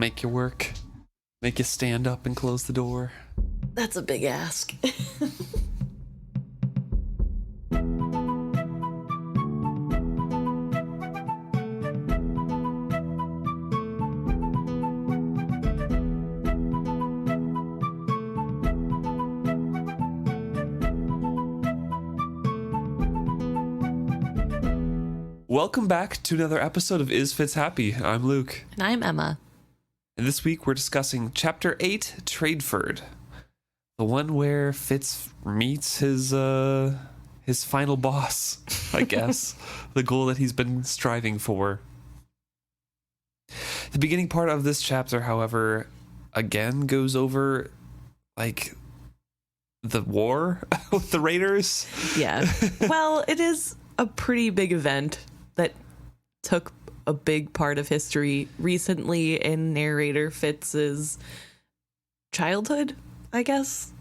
make you work. Make you stand up and close the door. That's a big ask. Welcome back to another episode of Is Fitz Happy? I'm Luke. And I'm Emma. And this week we're discussing Chapter 8, Tradeford. The one where Fitz meets his final boss, I guess. The goal that he's been striving for. The beginning part of this chapter, however, again goes over, like, the war with the Raiders. Yeah. Well, it is a pretty big event that took a big part of history recently in narrator Fitz's childhood, I guess.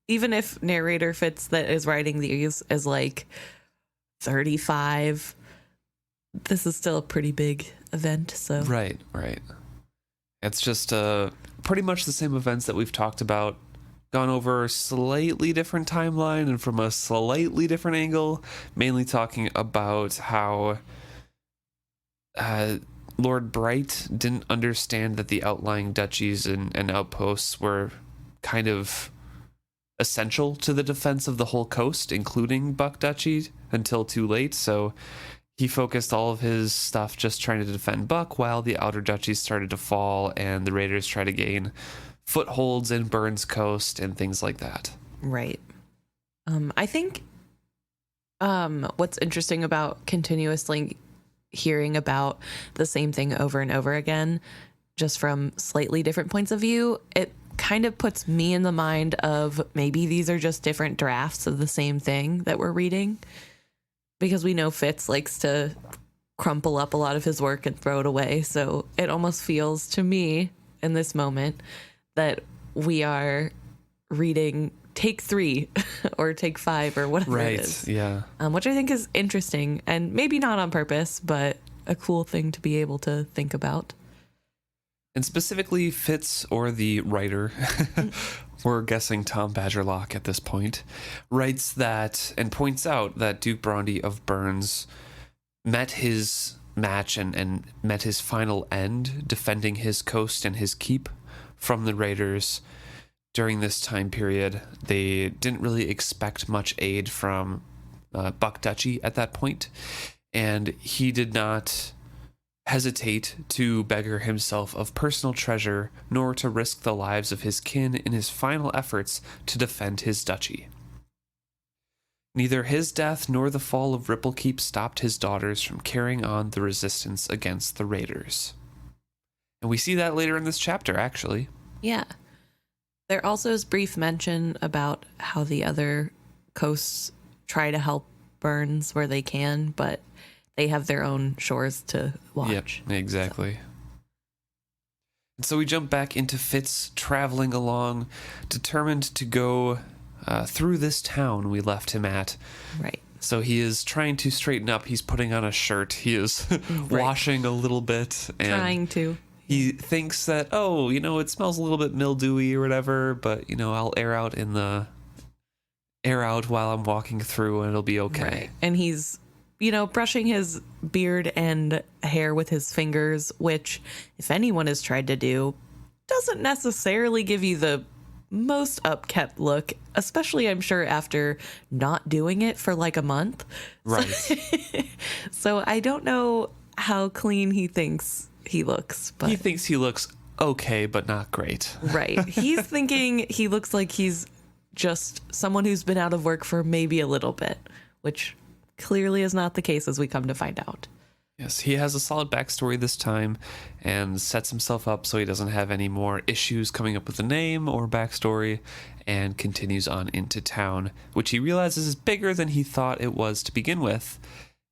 Even if narrator Fitz that is writing these is like 35, this is still a pretty big event. So Right. It's just pretty much the same events that we've talked about, gone over a slightly different timeline and from a slightly different angle, mainly talking about how Lord Bright didn't understand that the outlying duchies and outposts were kind of essential to the defense of the whole coast, including Buck Duchy, until too late. So he focused all of his stuff just trying to defend Buck while the outer duchies started to fall and the Raiders try to gain footholds in Bearns Coast and things like that. Right. I think what's interesting about continuously hearing about the same thing over and over again, just from slightly different points of view, it kind of puts me in the mind of maybe these are just different drafts of the same thing that we're reading, because we know Fitz likes to crumple up a lot of his work and throw it away. So it almost feels to me in this moment that we are reading take 3 or take 5 or whatever it is. Yeah. Which I think is interesting and maybe not on purpose, but a cool thing to be able to think about. And specifically Fitz, or the writer, we're guessing Tom Badgerlock at this point, writes that and points out that Duke Bearns of Bearns met his match and met his final end defending his coast and his keep from the Raiders. During this time period, they didn't really expect much aid from Buck Duchy at that point, and he did not hesitate to beggar himself of personal treasure, nor to risk the lives of his kin in his final efforts to defend his duchy. Neither his death nor the fall of Ripple Keep stopped his daughters from carrying on the resistance against the Raiders. And we see that later in this chapter, actually. Yeah. There also is brief mention about how the other coasts try to help Bearns where they can, but they have their own shores to watch. Yep, exactly. And so we jump back into Fitz traveling along, determined to go through this town we left him at. Right. So he is trying to straighten up. He's putting on a shirt. He is washing a little bit. And trying to. He thinks that, it smells a little bit mildewy or whatever, but, I'll air out while I'm walking through and it'll be okay. Right. And he's, brushing his beard and hair with his fingers, which, if anyone has tried to do, doesn't necessarily give you the most upkept look, especially, I'm sure, after not doing it for like a month. Right. So I don't know how clean he thinks he looks, but he thinks he looks okay, but not great. Right. He's thinking he looks like he's just someone who's been out of work for maybe a little bit, which clearly is not the case, as we come to find out. Yes, he has a solid backstory this time and sets himself up so he doesn't have any more issues coming up with a name or backstory, and continues on into town, which he realizes is bigger than he thought it was to begin with,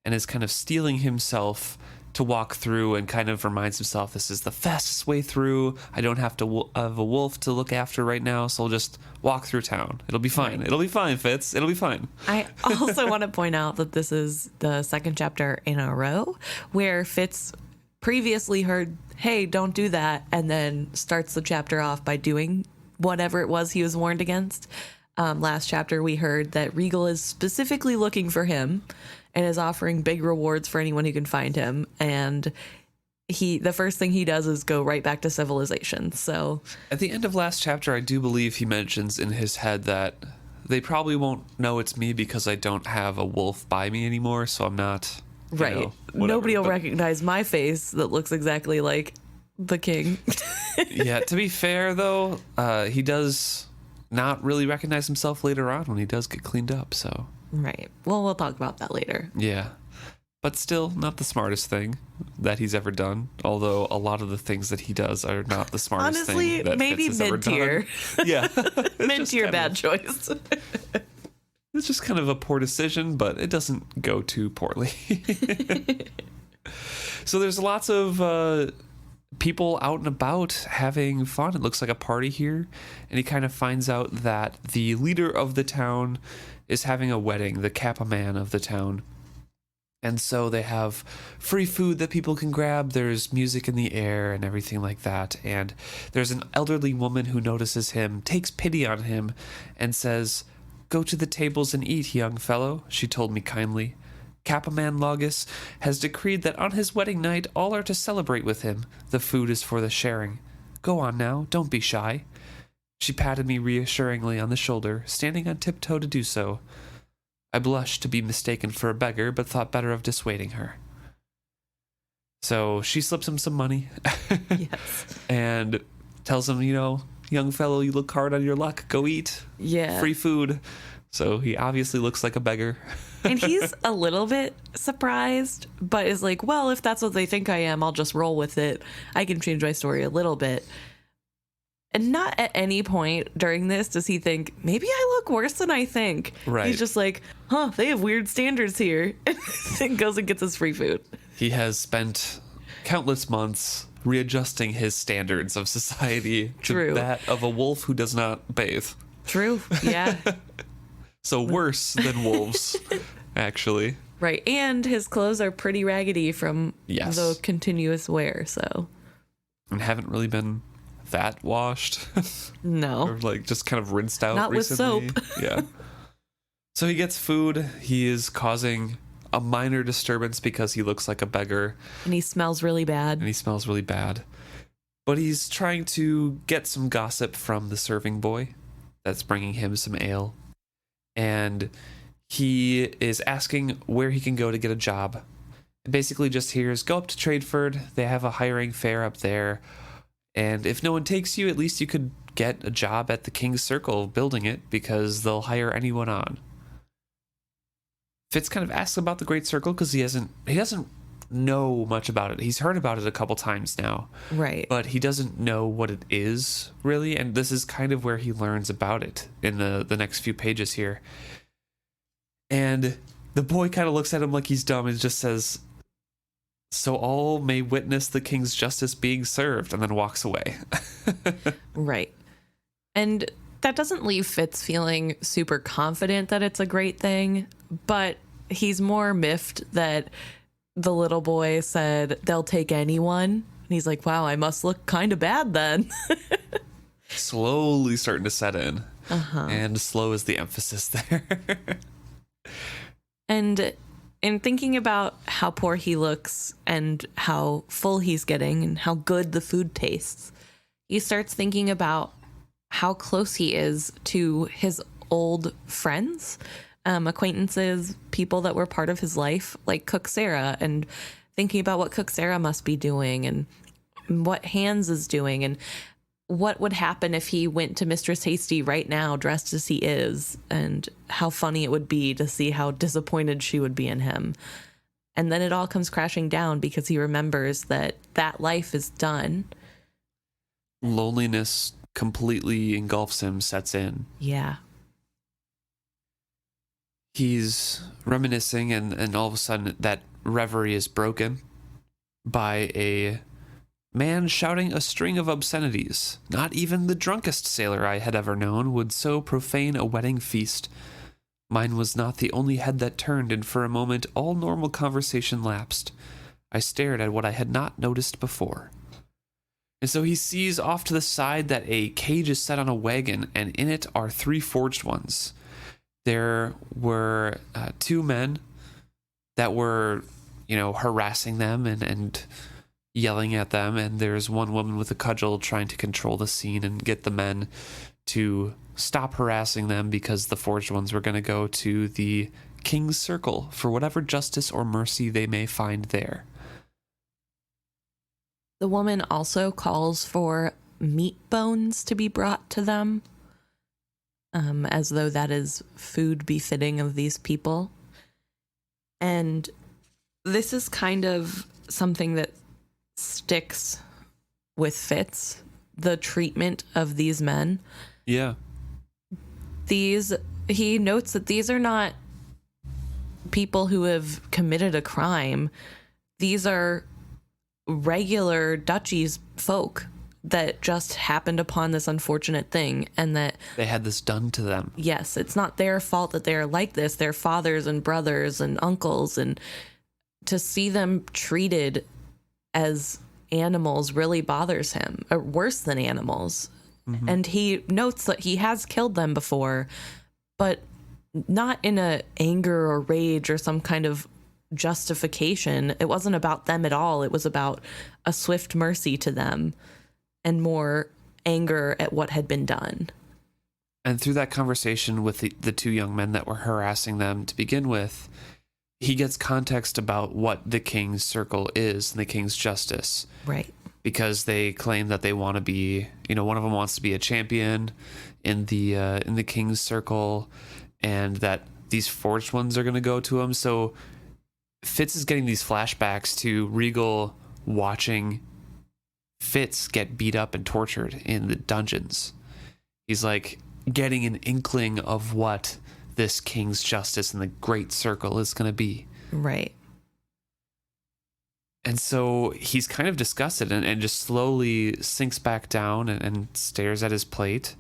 and is kind of steeling himself to walk through and kind of reminds himself this is the fastest way through. I don't have to have a wolf to look after right now, so I'll just walk through town. It'll be fine. Right. It'll be fine, Fitz. It'll be fine. I also want to point out that this is the second chapter in a row where Fitz previously heard, hey, don't do that, and then starts the chapter off by doing whatever it was he was warned against. Last chapter, we heard that Regal is specifically looking for him and is offering big rewards for anyone who can find him. And the first thing he does is go right back to civilization. So at the end of last chapter, I do believe he mentions in his head that they probably won't know it's me because I don't have a wolf by me anymore. So I'm not right. Nobody will recognize my face that looks exactly like the king. Yeah. To be fair, though, he does not really recognize himself later on when he does get cleaned up. So right. Well, we'll talk about that later. Yeah. But still not the smartest thing that he's ever done. Although a lot of the things that he does are not the smartest Honestly, thing that maybe Fitz has ever mid-tier. done. Yeah. Mid-tier bad choice. It's just kind of a poor decision, but it doesn't go too poorly. So there's lots of people out and about having fun. It looks like a party here. And he kind of finds out that the leader of the town is having a wedding, the Kappa man of the town. And so they have free food that people can grab. There's music in the air and everything like that. And there's an elderly woman who notices him, takes pity on him, and says, "Go to the tables and eat, young fellow," she told me kindly. "Kappa man Logus has decreed that on his wedding night all are to celebrate with him. The food is for the sharing. Go on now, don't be shy." She patted me reassuringly on the shoulder, standing on tiptoe to do so. I blushed to be mistaken for a beggar, but thought better of dissuading her. So she slips him some money. Yes. And tells him, young fellow, you look hard on your luck. Go eat. Yeah. Free food. So he obviously looks like a beggar. And he's a little bit surprised, but is like, well, if that's what they think I am, I'll just roll with it. I can change my story a little bit. And not at any point during this does he think, maybe I look worse than I think. Right. He's just like, they have weird standards here. And goes and gets his free food. He has spent countless months readjusting his standards of society to that of a wolf who does not bathe. True. Yeah. So worse than wolves, actually. Right. And his clothes are pretty raggedy from the continuous wear. So. And haven't really been that washed. No. Or just kind of rinsed out not recently. With soap. Yeah. So he gets food. He is causing a minor disturbance because he looks like a beggar. And he smells really bad. But he's trying to get some gossip from the serving boy that's bringing him some ale. And he is asking where he can go to get a job. Basically just hears, go up to Tradeford. They have a hiring fair up there. And if no one takes you, at least you could get a job at the King's Circle building it, because they'll hire anyone on. Fitz kind of asks about the Great Circle because he doesn't know much about it. He's heard about it a couple times now. Right. But he doesn't know what it is, really. And this is kind of where he learns about it in the next few pages here. And the boy kind of looks at him like he's dumb and just says, "So all may witness the king's justice being served," and then walks away. Right. And that doesn't leave Fitz feeling super confident that it's a great thing, but he's more miffed that the little boy said they'll take anyone. And he's like, wow, I must look kind of bad then. Slowly starting to set in. Uh-huh. And slow is the emphasis there. And in thinking about how poor he looks and how full he's getting and how good the food tastes, he starts thinking about how close he is to his old friends, acquaintances, people that were part of his life, like Cook Sarah, and thinking about what Cook Sarah must be doing and what Hans is doing and what would happen if he went to Mistress Hasty right now dressed as he is, and how funny it would be to see how disappointed she would be in him. And then it all comes crashing down because he remembers that life is done. Loneliness completely engulfs him, sets in. Yeah. He's reminiscing, and all of a sudden that reverie is broken by a man shouting a string of obscenities. Not even the drunkest sailor I had ever known would so profane a wedding feast. Mine was not the only head that turned, and for a moment all normal conversation lapsed. I stared at what I had not noticed before. And so he sees off to the side that a cage is set on a wagon, and in it are 3 forged ones. There were 2 men that were, harassing them and yelling at them, and there's one woman with a cudgel trying to control the scene and get the men to stop harassing them, because the forged ones were going to go to the king's circle for whatever justice or mercy they may find there. The woman also calls for meat bones to be brought to them, as though that is food befitting of these people. And this is kind of something that sticks with Fitz, the treatment of these men. Yeah. He notes that these are not people who have committed a crime. These are regular duchies folk that just happened upon this unfortunate thing, and that they had this done to them. Yes, it's not their fault that they're like this. They're fathers and brothers and uncles, and to see them treated as animals really bothers him, or worse than animals. Mm-hmm. And he notes that he has killed them before, but not in a anger or rage or some kind of justification. It wasn't about them at all. It was about a swift mercy to them and more anger at what had been done. And through that conversation with the 2 young men that were harassing them to begin with, he gets context about what the king's circle is and the king's justice. Right. Because they claim that they want to be, one of them wants to be a champion in the king's circle, and that these forged ones are going to go to him. So Fitz is getting these flashbacks to Regal watching Fitz get beat up and tortured in the dungeons. He's like getting an inkling of what this king's justice and the great circle is going to be. Right. And so he's kind of disgusted and just slowly sinks back down and stares at his plate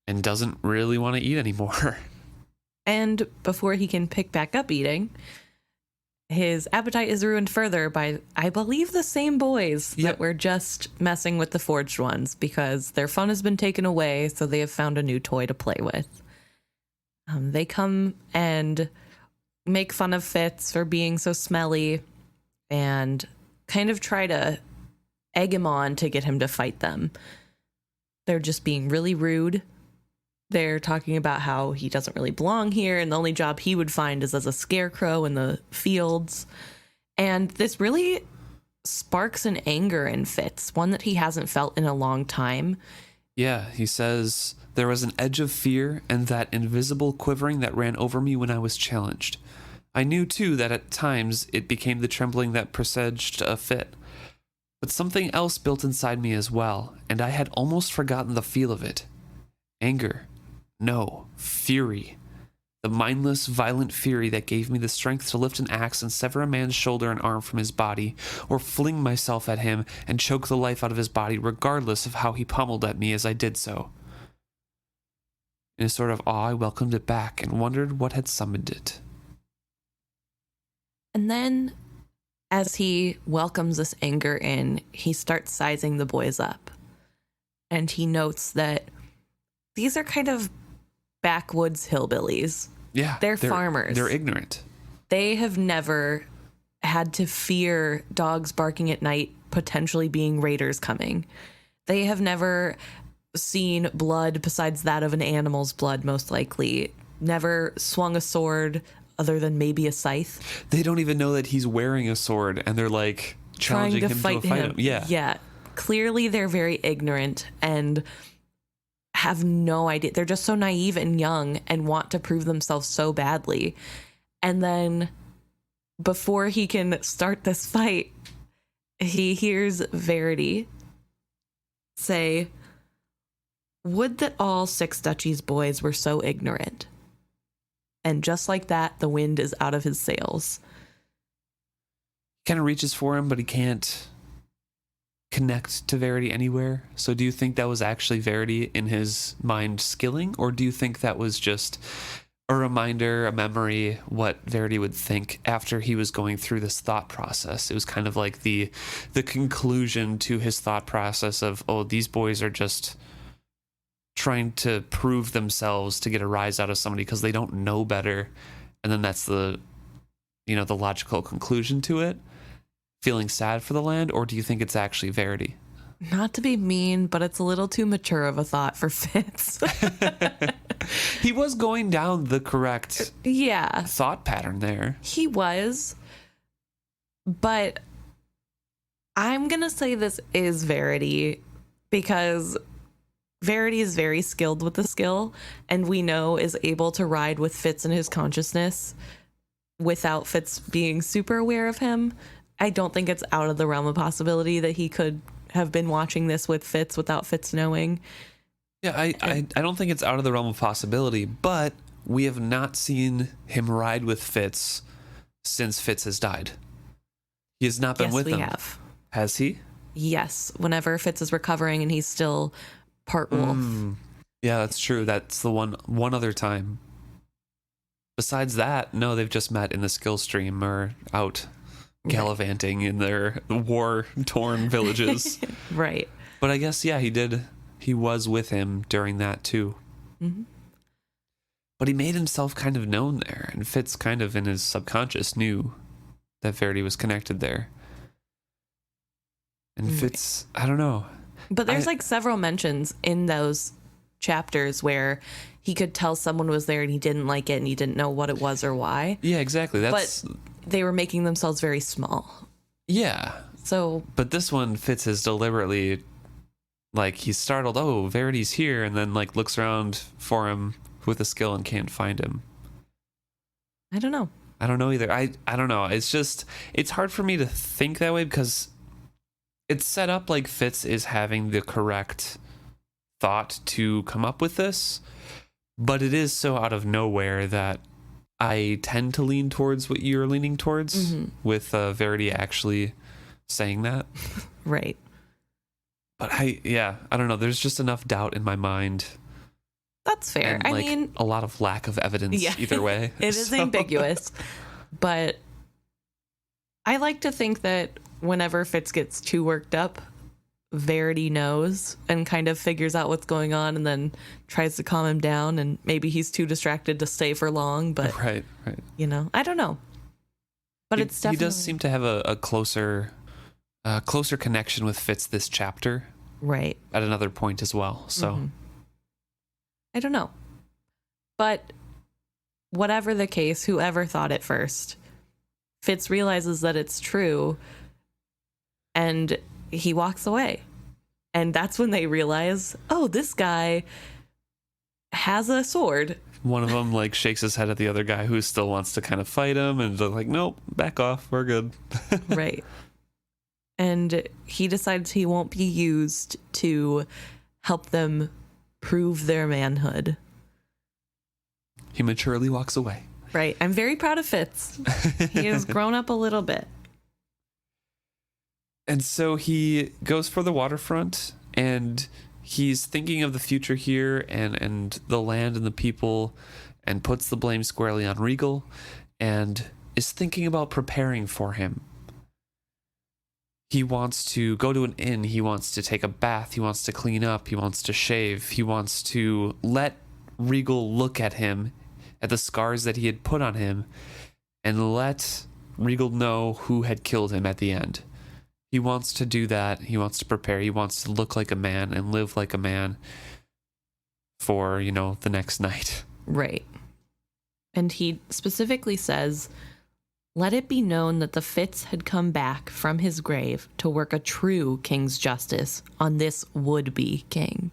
and doesn't really want to eat anymore. And before he can pick back up eating, his appetite is ruined further by, I believe, the same boys that were just messing with the forged ones, because their fun has been taken away, so they have found a new toy to play with. They come and make fun of Fitz for being so smelly and kind of try to egg him on to get him to fight them. They're just being really rude. They're talking about how he doesn't really belong here, and the only job he would find is as a scarecrow in the fields. And this really sparks an anger in Fitz, one that he hasn't felt in a long time. Yeah, he says, there was an edge of fear and that invisible quivering that ran over me when I was challenged. I knew, too, that at times it became the trembling that presaged a fit. But something else built inside me as well, and I had almost forgotten the feel of it. Anger. No, fury. The mindless, violent fury that gave me the strength to lift an axe and sever a man's shoulder and arm from his body, or fling myself at him and choke the life out of his body, regardless of how he pummeled at me as I did so. In a sort of awe, I welcomed it back and wondered what had summoned it. And then, as he welcomes this anger in, he starts sizing the boys up. And he notes that these are kind of backwoods hillbillies. Yeah. They're farmers. They're ignorant. They have never had to fear dogs barking at night, potentially being raiders coming. They have never seen blood besides that of an animal's blood, most likely. Never swung a sword other than maybe a scythe. They don't even know that he's wearing a sword, and they're like challenging him to fight him. Yeah. Yeah. Clearly they're very ignorant and have no idea. They're just so naive and young and want to prove themselves so badly. And then before he can start this fight, he hears Verity say, "Would that all 6 duchies boys were so ignorant." And just like that, the wind is out of his sails. He kind of reaches for him, but he can't connect to Verity anywhere. So do you think that was actually Verity in his mind skilling, or do you think that was just a reminder, a memory, what Verity would think after he was going through this thought process. It was kind of like the conclusion to his thought process of, oh, these boys are just trying to prove themselves to get a rise out of somebody because they don't know better. And then that's the logical conclusion to it. Feeling sad for the land, or do you think it's actually Verity? Not to be mean, but it's a little too mature of a thought for Fitz. He was going down the correct Yeah. thought pattern there. He was. But I'm going to say this is Verity because Verity is very skilled with the skill and we know is able to ride with Fitz in his consciousness without Fitz being super aware of him. I don't think it's out of the realm of possibility that he could have been watching this with Fitz without Fitz knowing. Yeah, I don't think it's out of the realm of possibility, but we have not seen him ride with Fitz since Fitz has died. He has not been with him. Yes, we have. Has he? Yes, whenever Fitz is recovering and he's still part wolf. Yeah, that's true. That's the one other time. Besides that, no, they've just met in the skill stream or out gallivanting in their war-torn villages. Right. But I guess, yeah, he was with him during that too. Mm-hmm. But he made himself kind of known there, and Fitz kind of in his subconscious knew that Verity was connected there. And Fitz, I don't know. But there's like several mentions in those chapters where he could tell someone was there and he didn't like it and he didn't know what it was or why. Yeah, exactly. But they were making themselves very small. Yeah. So. But this one, Fitz is deliberately, like, he's startled, oh, Verity's here, and then, like, looks around for him with a skill and can't find him. I don't know. I don't know either. I don't know. It's just, it's hard for me to think that way because it's set up like Fitz is having the correct thought to come up with this, but it is so out of nowhere that I tend to lean towards what you're leaning towards with Verity actually saying that. Right. But I don't know. There's just enough doubt in my mind. That's fair. And, I like, mean, a lot of lack of evidence either way. It is ambiguous, but I like to think that whenever Fitz gets too worked up, Verity knows and kind of figures out what's going on and then tries to calm him down, and maybe he's too distracted to stay for long, but right. I don't know. But it's definitely, he does seem to have a closer connection with Fitz this chapter. Right. At another point as well. So I don't know. But whatever the case, whoever thought it first, Fitz realizes that it's true and he walks away. And that's when they realize, oh, this guy has a sword. One of them like shakes his head at the other guy who still wants to kind of fight him, and they're like, nope, back off, we're good. Right. And he decides he won't be used to help them prove their manhood. He maturely walks away. Right. I'm very proud of Fitz. He has grown up a little bit. And so he goes for the waterfront, and he's thinking of the future here and the land and the people, and puts the blame squarely on Regal, and is thinking about preparing for him. He wants to go to an inn. He wants to take a bath. He wants to clean up. He wants to shave. He wants to let Regal look at him, at the scars that he had put on him, and let Regal know who had killed him at the end. He wants to do that. He wants to prepare. He wants to look like a man and live like a man for, the next night. Right. And he specifically says, let it be known that the Fitz had come back from his grave to work a true king's justice on this would-be king.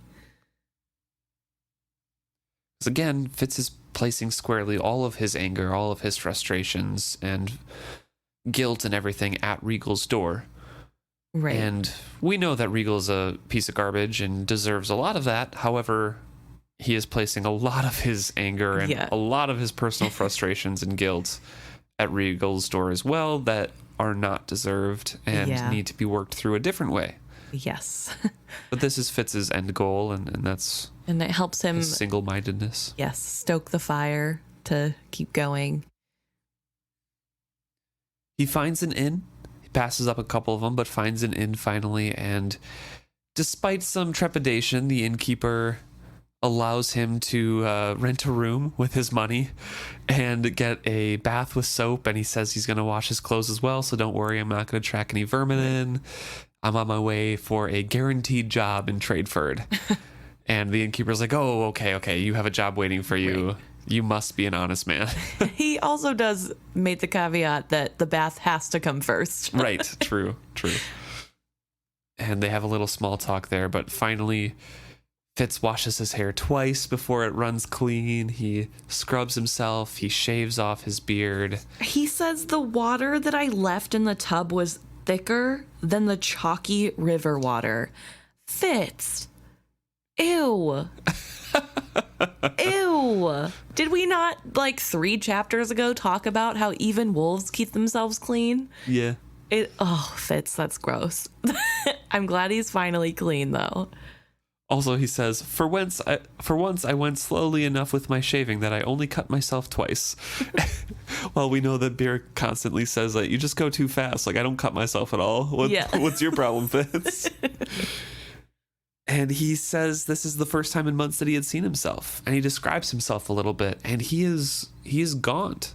Because again, Fitz is placing squarely all of his anger, all of his frustrations and guilt and everything at Regal's door. Right. And we know that Regal is a piece of garbage and deserves a lot of that. However, he is placing a lot of his anger and a lot of his personal frustrations and guilt at Regal's door as well that are not deserved and need to be worked through a different way. Yes. But this is Fitz's end goal, and that's... And it helps him... his single-mindedness. Yes, stoke the fire to keep going. He finds an inn. He passes up a couple of them, but finds an inn finally. And despite some trepidation, the innkeeper allows him to rent a room with his money and get a bath with soap. And he says he's going to wash his clothes as well. So don't worry, I'm not going to track any vermin in. I'm on my way for a guaranteed job in Tradeford. And the innkeeper's like, oh, okay. You have a job waiting for you. Right. You must be an honest man. He also does make the caveat that the bath has to come first. Right. True. And they have a little small talk there, but finally Fitz washes his hair twice before it runs clean. He scrubs himself. He shaves off his beard. He says the water that I left in the tub was thicker than the chalky river water. Fitz. Ew. Ew. Did we not, 3 chapters ago, talk about how even wolves keep themselves clean? Yeah. Fitz, that's gross. I'm glad he's finally clean, though. Also, he says, for once I went slowly enough with my shaving that I only cut myself twice. Well, we know that Beer constantly says that you just go too fast. I don't cut myself at all. What's your problem, Fitz? And he says this is the first time in months that he had seen himself. And he describes himself a little bit. And he is gaunt.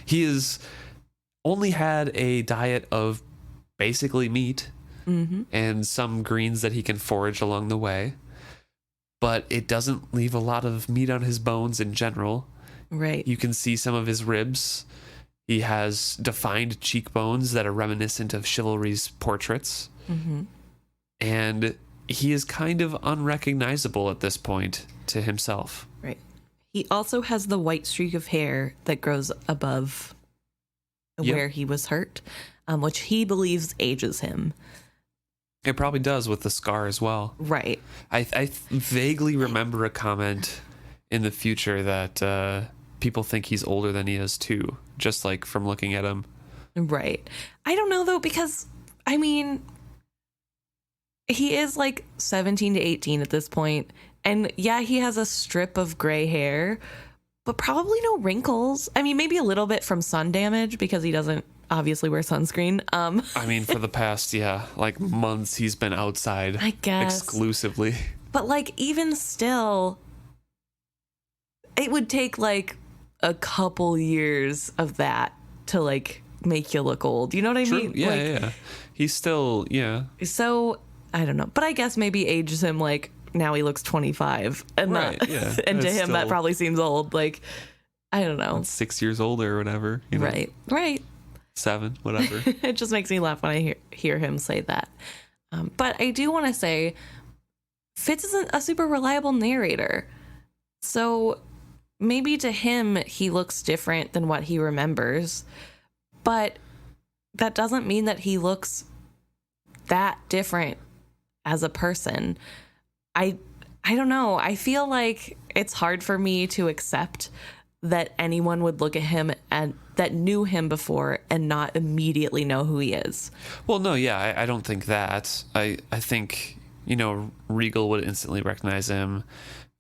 He has only had a diet of basically meat. Mm-hmm. And some greens that he can forage along the way. But it doesn't leave a lot of meat on his bones in general. Right. You can see some of his ribs. He has defined cheekbones that are reminiscent of chivalry's portraits. Mm-hmm. And he is kind of unrecognizable at this point to himself. Right. He also has the white streak of hair that grows above where he was hurt, which he believes ages him. It probably does with the scar as well. Right. I vaguely remember a comment in the future that people think he's older than he is too, just from looking at him. Right. I don't know though, because he is 17 to 18 at this point. And yeah, he has a strip of gray hair, but probably no wrinkles. Maybe a little bit from sun damage because he doesn't obviously wear sunscreen. For the past, months he's been outside. I guess. Exclusively. But even still, it would take a couple years of that to make you look old. You know what I mean? Yeah, yeah. He's still, yeah. So, I don't know. But I guess maybe ages him now he looks 25. And right, yeah. And to him still, that probably seems old. I don't know. 6 years older or whatever. You know? Right. 7, whatever. It just makes me laugh when I hear him say that. But I do want to say, Fitz isn't a super reliable narrator. So maybe to him, he looks different than what he remembers. But that doesn't mean that he looks that different as a person. I don't know. I feel like it's hard for me to accept that anyone would look at him and that knew him before and not immediately know who he is. Well, no, yeah, I don't think that. I think, Regal would instantly recognize him.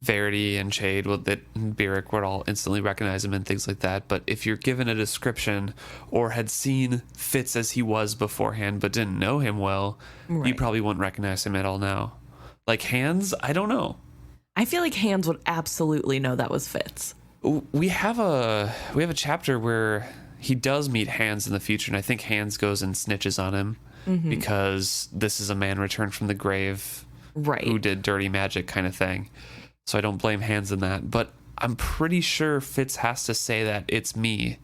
Verity and Chade and Beric would all instantly recognize him and things like that. But if you're given a description or had seen Fitz as he was beforehand but didn't know him well, you probably wouldn't recognize him at all now. Hands, I don't know. I feel like Hands would absolutely know that was Fitz. We have a chapter where he does meet Hands in the future, and I think Hands goes and snitches on him because this is a man returned from the grave who did dirty magic kind of thing. So I don't blame Hands in that. But I'm pretty sure Fitz has to say that it's me.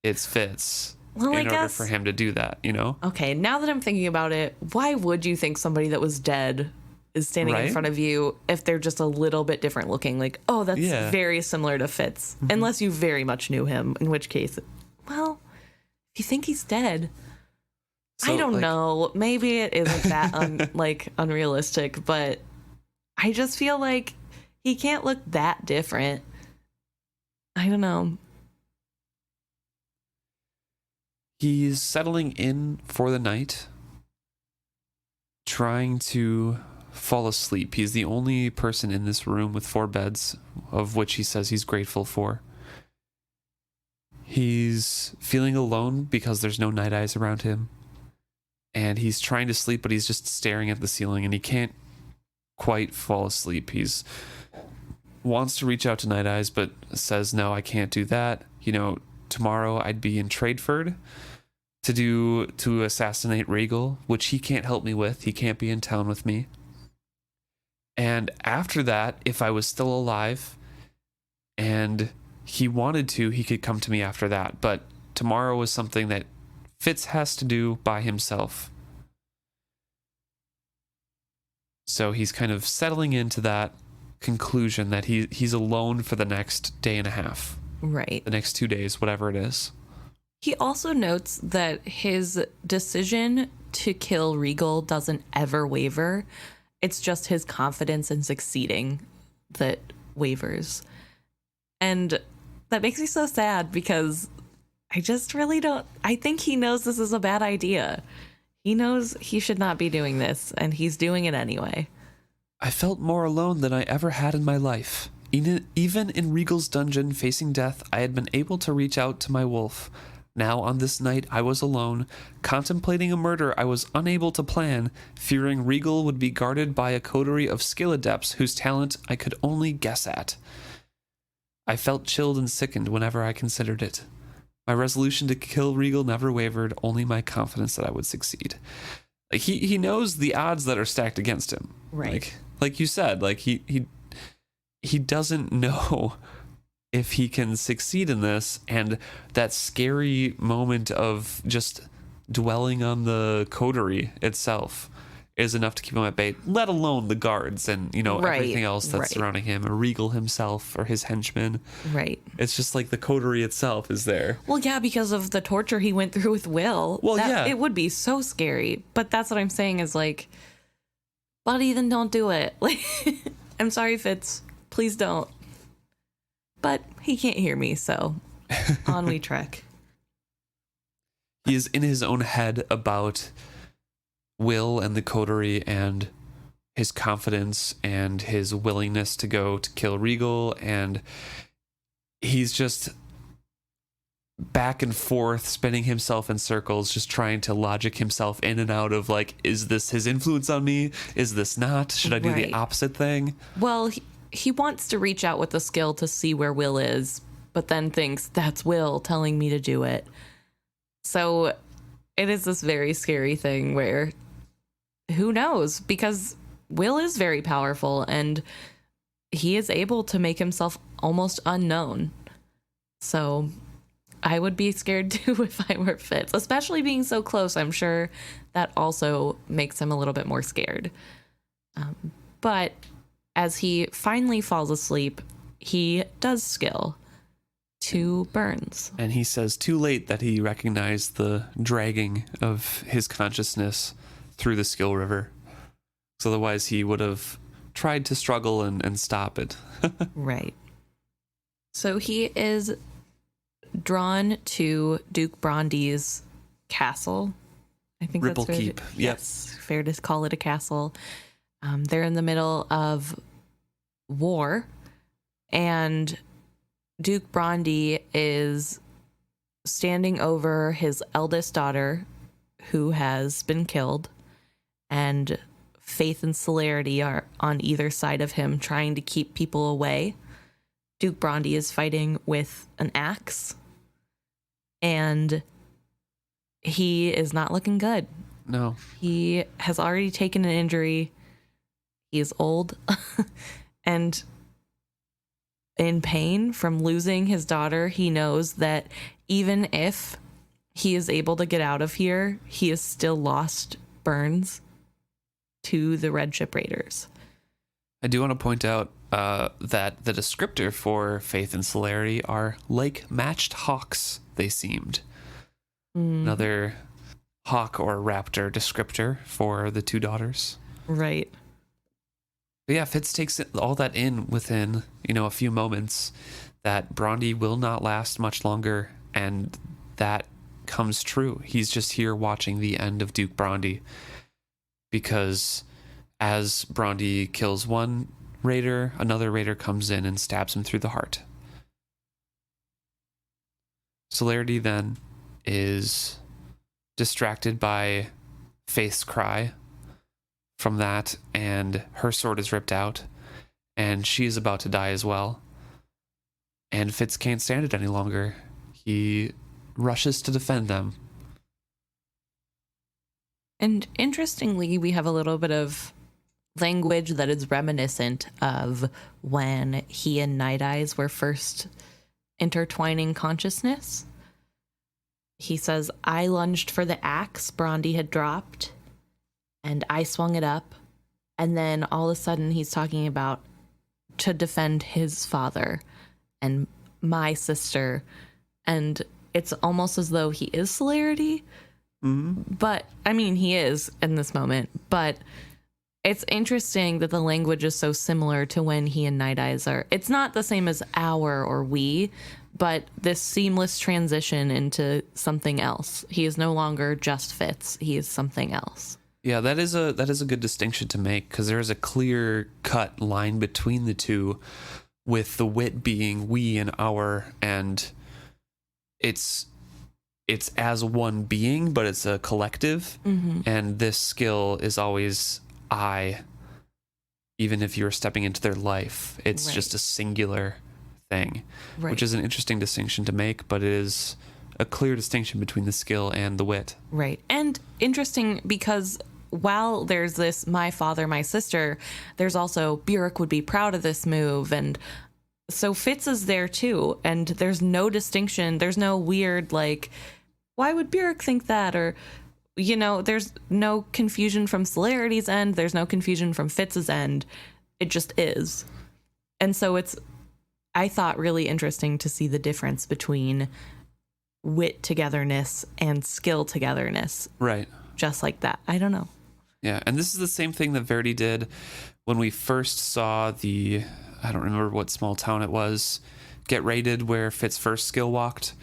It's Fitz. Well, in order for him to do that, Okay, now that I'm thinking about it, why would you think somebody that was dead is standing in front of you if they're just a little bit different looking? That's very similar to Fitz. Mm-hmm. Unless you very much knew him, in which case, if you think he's dead, so, I don't know. Maybe it isn't that unrealistic, but I just feel like he can't look that different. I don't know. He's settling in for the night, trying to fall asleep. He's the only person in this room with 4 beds, of which he says he's grateful for. He's feeling alone because there's no Nighteyes around him. And he's trying to sleep, but he's just staring at the ceiling and he can't quite fall asleep. He's wants to reach out to Nighteyes, but says, no, I can't do that. You know, tomorrow I'd be in Tradeford to assassinate Regal, which he can't help me with. He can't be in town with me. And after that, if I was still alive and he wanted to, he could come to me after that. But tomorrow is something that Fitz has to do by himself. So he's kind of settling into that conclusion that he's alone for the next day and a half. Right. The next 2 days, whatever it is. He also notes that his decision to kill Regal doesn't ever waver. It's just his confidence in succeeding that wavers. And that makes me so sad because I just really don't... I think he knows this is a bad idea. He knows he should not be doing this, and he's doing it anyway. I felt more alone than I ever had in my life. Even in Regal's dungeon facing death, I had been able to reach out to my wolf. Now on this night, I was alone, contemplating a murder I was unable to plan, fearing Regal would be guarded by a coterie of skill adepts whose talent I could only guess at. I felt chilled and sickened whenever I considered it. My resolution to kill Regal never wavered, only my confidence that I would succeed. Like he knows the odds that are stacked against him. Right. Like you said, like he doesn't know if he can succeed in this, and that scary moment of just dwelling on the coterie itself is enough to keep him at bay, let alone the guards and, you know, Right, everything else that's right. surrounding him, or Regal himself or his henchmen. Right. It's just like the coterie itself is there. Well, yeah, because of the torture he went through with Will. Well, yeah. It would be so scary. But that's what I'm saying is like, buddy, then don't do it. Like, I'm sorry, Fitz. Please don't. But he can't hear me, so on we trek. He is in his own head about Will and the coterie and his confidence and his willingness to go to kill Regal, and he's just back and forth spinning himself in circles, just trying to logic himself in and out of like, is this his influence on me? Is this not? Should I do the Right. opposite thing? Well, he wants to reach out with the skill to see where Will is, but then thinks that's Will telling me to do it. So it is this very scary thing where who knows? Because Will is very powerful and he is able to make himself almost unknown. So I would be scared too if I were Fitz, especially being so close. I'm sure that also makes him a little bit more scared. But as he finally falls asleep, he does skill to Bearns. And he says too late that he recognized the dragging of his consciousness through the skill river. So otherwise he would have tried to struggle and stop it. Right. So he is drawn to Duke Brandy's castle. I think Ripple that's fair. Keep. Yep. Yes, fair to call it a castle. They're in the middle of war, and Duke Brandy is standing over his eldest daughter, who has been killed, and Faith and Celerity are on either side of him, trying to keep people away. Duke Brandy is fighting with an axe, and he is not looking good. No. He has already taken an injury. He is old and in pain from losing his daughter. He knows that even if he is able to get out of here, he has still lost Bearns to the Red Ship Raiders. I do want to point out that the descriptor for Faith and Celerity are like matched hawks, they seemed. Another hawk or raptor descriptor for the two daughters. Right. But yeah, Fitz takes all that in within, a few moments, that Brandy will not last much longer, and that comes true. He's just here watching the end of Duke Brandy, because as Brandy kills one raider, another raider comes in and stabs him through the heart. Celerity then is distracted by Faith's cry from that, and her sword is ripped out, and she's about to die as well. And Fitz can't stand it any longer. He rushes to defend them. And interestingly, we have a little bit of language that is reminiscent of when he and Nighteyes were first intertwining consciousness. He says, I lunged for the axe Brondy had dropped, and I swung it up. And then all of a sudden he's talking about to defend his father and my sister. And it's almost as though he is Celerity. But, I mean, he is in this moment. But it's interesting that the language is so similar to when he and Nighteyes are. It's not the same as our or we, but this seamless transition into something else. He is no longer just Fitz. He is something else. Yeah, that is a good distinction to make, because there is a clear cut line between the two, with the wit being we and our, and it's as one being, but it's a collective. And this skill is always I, even if you're stepping into their life. It's just a singular thing, which is an interesting distinction to make, but it is a clear distinction between the skill and the wit. Right. And interesting because while there's this my father, my sister, there's also Burek would be proud of this move. And so Fitz is there too. And there's no distinction. There's no weird, like, why would Burek think that? Or, you know, there's no confusion from Celerity's end. There's no confusion from Fitz's end. It just is. And so it's, I thought, really interesting to see the difference between wit togetherness and skill togetherness. Right. Just like that. I don't know. Yeah. And this is the same thing that Verity did when we first saw I don't remember what small town it was, get raided, where Fitz first skill walked.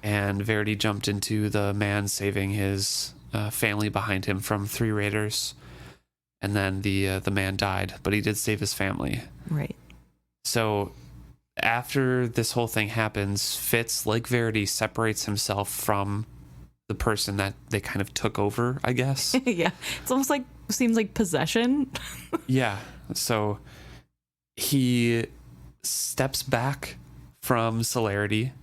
And Verity jumped into the man saving his family behind him from 3 raiders. And then the man died, but he did save his family. Right. So after this whole thing happens, Fitz, like Verity, separates himself from the person that they kind of took over, I guess. Yeah. It's almost like, seems like possession. Yeah. So he steps back from Celerity,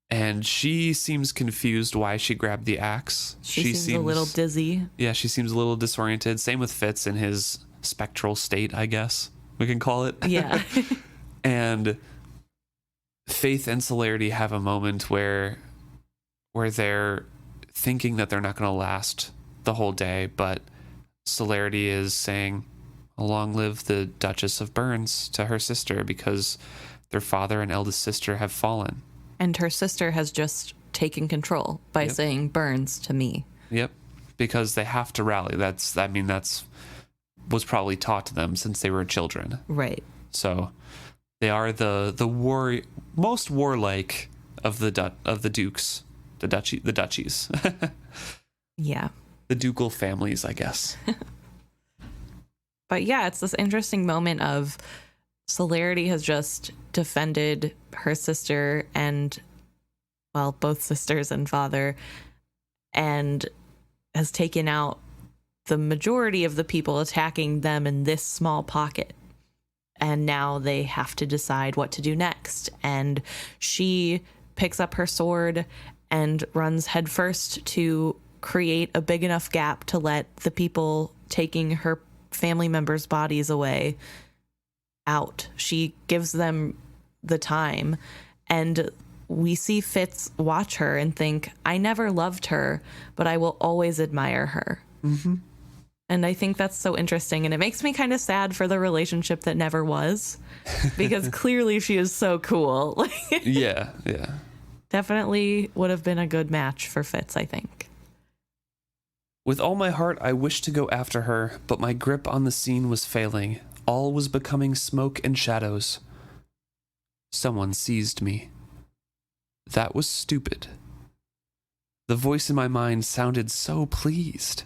and she seems confused why she grabbed the axe. She seems a little dizzy. Yeah, she seems a little disoriented. Same with Fitz in his spectral state, I guess we can call it. Yeah. And Faith and Celerity have a moment where they're thinking that they're not going to last the whole day, but Celerity is saying, long live the Duchess of Bearns, to her sister, because their father and eldest sister have fallen. And her sister has just taken control by saying Bearns to me. Yep. Because they have to rally. That's was probably taught to them since they were children. Right. So they are the most warlike of the dukes, the duchies. Yeah. The ducal families, I guess. But yeah, it's this interesting moment of Celerity has just defended her sister and, well, both sisters and father, and has taken out the majority of the people attacking them in this small pocket. And now they have to decide what to do next. And she picks up her sword and runs headfirst to create a big enough gap to let the people taking her family members' bodies away out. She gives them the time, and we see Fitz watch her and think, I never loved her, but I will always admire her. Mm-hmm. And I think that's so interesting, and it makes me kind of sad for the relationship that never was, because clearly she is so cool. Yeah. Definitely would have been a good match for Fitz, I think. With all my heart, I wished to go after her, but my grip on the scene was failing. All was becoming smoke and shadows. Someone seized me. That was stupid. The voice in my mind sounded so pleased.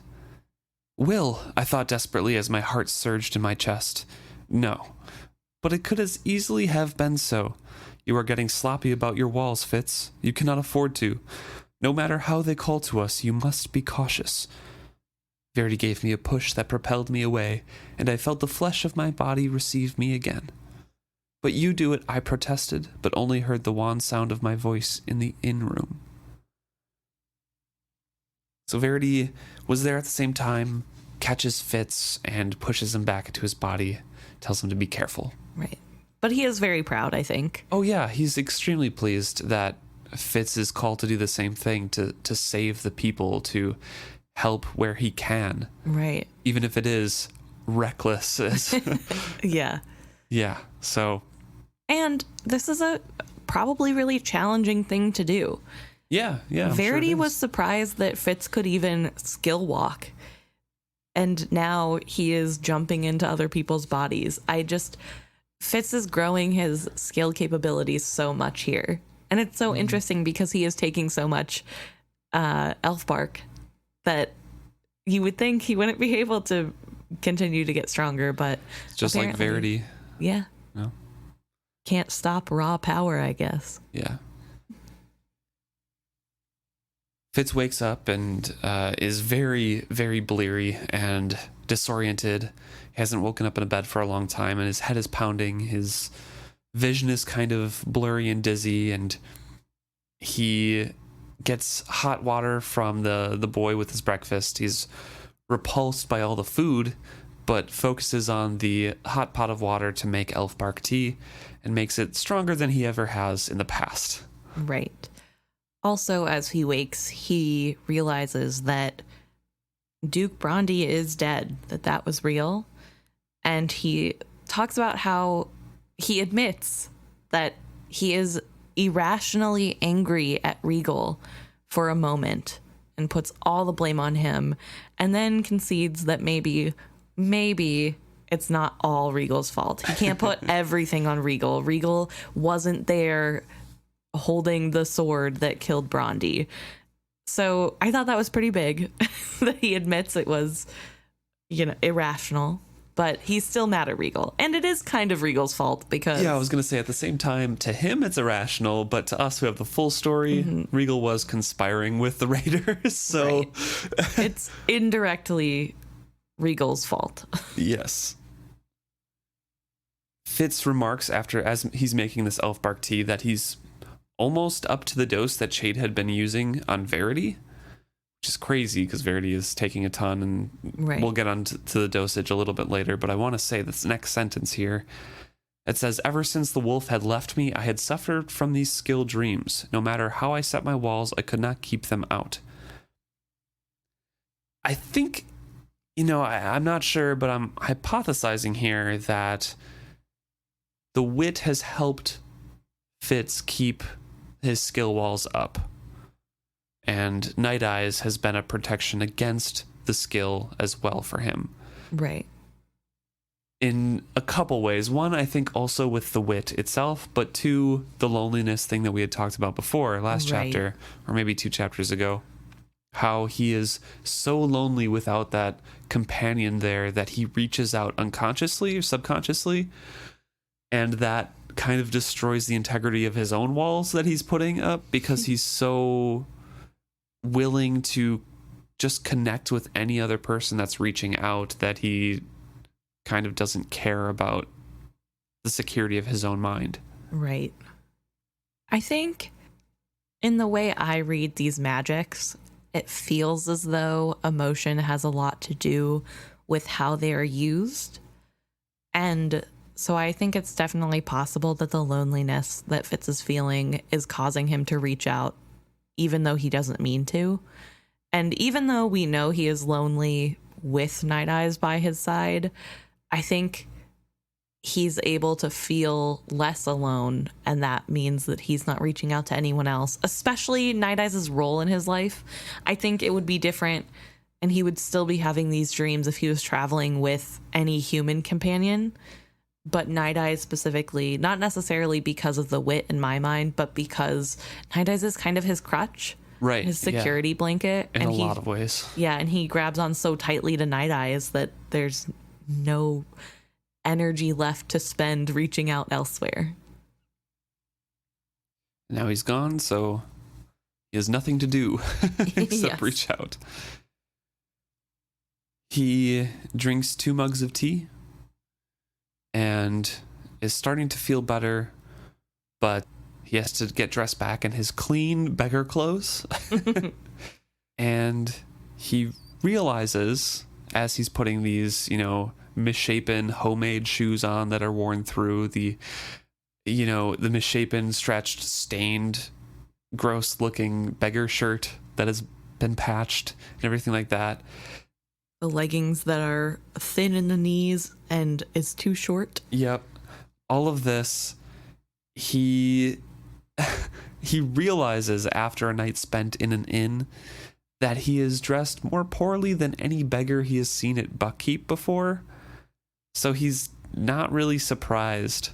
Will, I thought desperately as my heart surged in my chest. No, but it could as easily have been so. You are getting sloppy about your walls, Fitz. You cannot afford to. No matter how they call to us, you must be cautious. Verity gave me a push that propelled me away, and I felt the flesh of my body receive me again. But you do it, I protested, but only heard the wan sound of my voice in the inn-room. So Verity was there at the same time, catches Fitz, and pushes him back into his body, tells him to be careful. Right. But he is very proud, I think. Oh yeah, he's extremely pleased that Fitz is called to do the same thing, to save the people, to help where he can. Right. Even if it is reckless. Yeah. Yeah, so... And this is a probably really challenging thing to do. Yeah. Verity was surprised that Fitz could even skill walk. And now he is jumping into other people's bodies. Fitz is growing his skill capabilities so much here. And it's so interesting because he is taking so much elf bark that you would think he wouldn't be able to continue to get stronger, but it's just like Verity. Yeah. No. Can't stop raw power, I guess. Yeah. Fitz wakes up and is very, very bleary and disoriented. He hasn't woken up in a bed for a long time, and his head is pounding. His vision is kind of blurry and dizzy, and he gets hot water from the boy with his breakfast. He's repulsed by all the food, but focuses on the hot pot of water to make elf bark tea and makes it stronger than he ever has in the past. Right. Also, as he wakes, he realizes that Duke Bearns is dead, that was real. And he talks about how he admits that he is irrationally angry at Regal for a moment and puts all the blame on him, and then concedes that maybe it's not all Regal's fault. He can't put everything on Regal. Regal wasn't there holding the sword that killed Bearns. So I thought that was pretty big that he admits it was, irrational. But he's still mad at Regal. And it is kind of Regal's fault because... Yeah, I was going to say at the same time, to him it's irrational, but to us who have the full story, Regal was conspiring with the Raiders, so... Right. It's indirectly Regal's fault. Yes. Fitz remarks as he's making this elf bark tea that he's almost up to the dose that Chade had been using on Verity, which is crazy because Verity is taking a ton, and we'll get on to the dosage a little bit later. But I want to say this next sentence here. It says, ever since the wolf had left me, I had suffered from these skill dreams. No matter how I set my walls, I could not keep them out. I think, I'm not sure, but I'm hypothesizing here that the wit has helped Fitz keep his skill walls up. And Nighteyes has been a protection against the skill as well for him. Right. In a couple ways. One, I think also with the wit itself, but two, the loneliness thing that we had talked about before last chapter, or maybe 2 chapters ago. How he is so lonely without that companion there that he reaches out unconsciously or subconsciously, and that kind of destroys the integrity of his own walls that he's putting up because he's so willing to just connect with any other person that's reaching out that he kind of doesn't care about the security of his own mind. Right. I think in the way I read these magics, it feels as though emotion has a lot to do with how they are used. And so I think it's definitely possible that the loneliness that Fitz is feeling is causing him to reach out, even though he doesn't mean to. And even though we know he is lonely with Nighteyes by his side, I think he's able to feel less alone, and that means that he's not reaching out to anyone else, especially Nighteyes' role in his life. I think it would be different, and he would still be having these dreams if he was traveling with any human companion. But Nighteyes specifically, not necessarily because of the wit in my mind, but because Nighteyes is kind of his crutch, right? His security blanket. In a lot of ways. Yeah, and he grabs on so tightly to Nighteyes that there's no energy left to spend reaching out elsewhere. Now he's gone, so he has nothing to do except Yes. reach out. He drinks 2 mugs of tea and is starting to feel better, but he has to get dressed back in his clean beggar clothes. And he realizes, as he's putting these, misshapen homemade shoes on that are worn through, the misshapen, stretched, stained, gross looking beggar shirt that has been patched and everything like that. The leggings that are thin in the knees and is too short. Yep. All of this, he realizes after a night spent in an inn that he is dressed more poorly than any beggar he has seen at Buckkeep before. So he's not really surprised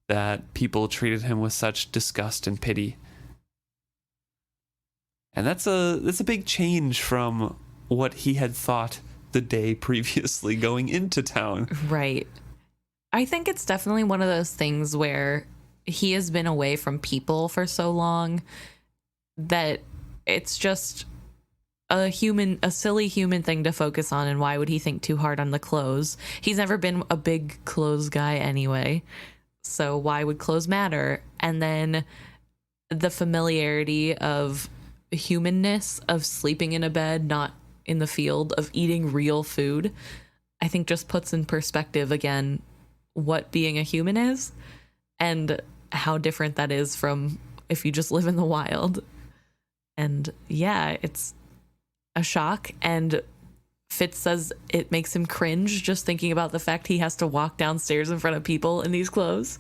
that people treated him with such disgust and pity. And that's a big change from what he had thought the day previously going into town. Right. I think it's definitely one of those things where he has been away from people for so long that it's just a silly human thing to focus on. And why would he think too hard on the clothes? He's never been a big clothes guy anyway. So why would clothes matter? And then the familiarity of humanness, of sleeping in a bed, not in the field, of eating real food, I think just puts in perspective again what being a human is and how different that is from if you just live in the wild. And yeah, it's a shock. And Fitz says it makes him cringe just thinking about the fact he has to walk downstairs in front of people in these clothes.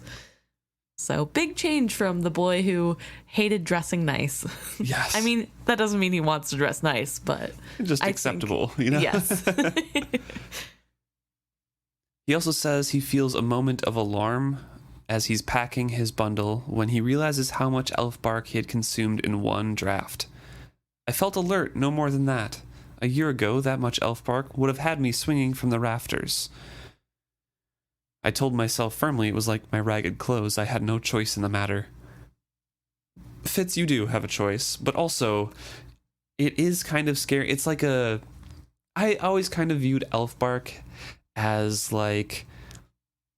So big change from the boy who hated dressing nice. Yes. I mean, that doesn't mean he wants to dress nice, but Just acceptable, you know? Yes. He also says he feels a moment of alarm as he's packing his bundle when he realizes how much elf bark he had consumed in one draft. I felt alert, no more than that. A year ago, that much elf bark would have had me swinging from the rafters. I told myself firmly it was like my ragged clothes. I had no choice in the matter. Fitz, you do have a choice, but also it is kind of scary. It's like I always kind of viewed elf bark as like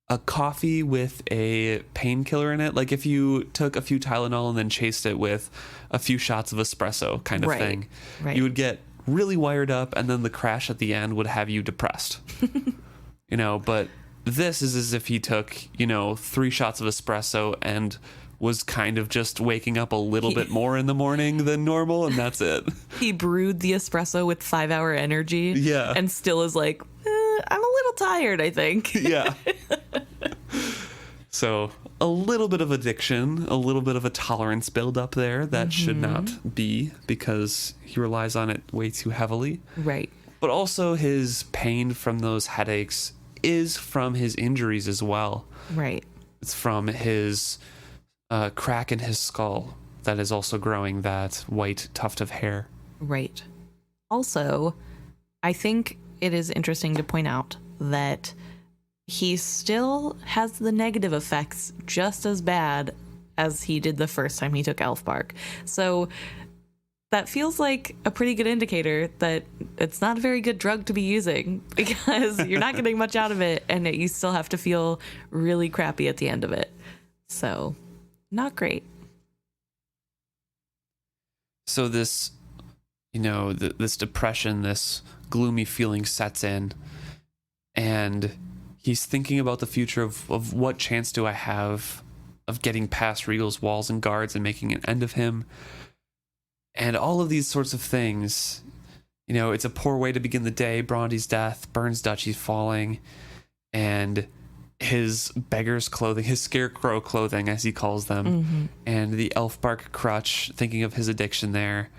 a coffee with a painkiller in it. Like if you took a few Tylenol and then chased it with a few shots of espresso kind of thing, Right. you would get really wired up, and then the crash at the end would have you depressed. But this is as if he took 3 shots of espresso and was kind of just waking up a little bit more in the morning than normal, and that's it. He brewed the espresso with 5-hour energy. Yeah. And still is like, I'm a little tired, I think. Yeah. So a little bit of addiction, a little bit of a tolerance build up there that should not be, because he relies on it way too heavily. Right. But also his pain from those headaches is from his injuries as well. Right. It's from his crack in his skull that is also growing that white tuft of hair. Right. Also, I think it is interesting to point out that he still has the negative effects just as bad as he did the first time he took elf bark. So that feels like a pretty good indicator that it's not a very good drug to be using, because you're not getting much out of it and you still have to feel really crappy at the end of it. So not great. So this, this depression, this gloomy feeling sets in, and he's thinking about the future of what chance do I have of getting past Regal's walls and guards and making an end of him. And all of these sorts of things, it's a poor way to begin the day. Brondy's death, Bearns' duchy falling, and his beggar's clothing, his scarecrow clothing, as he calls them, and the elf bark crutch, thinking of his addiction there.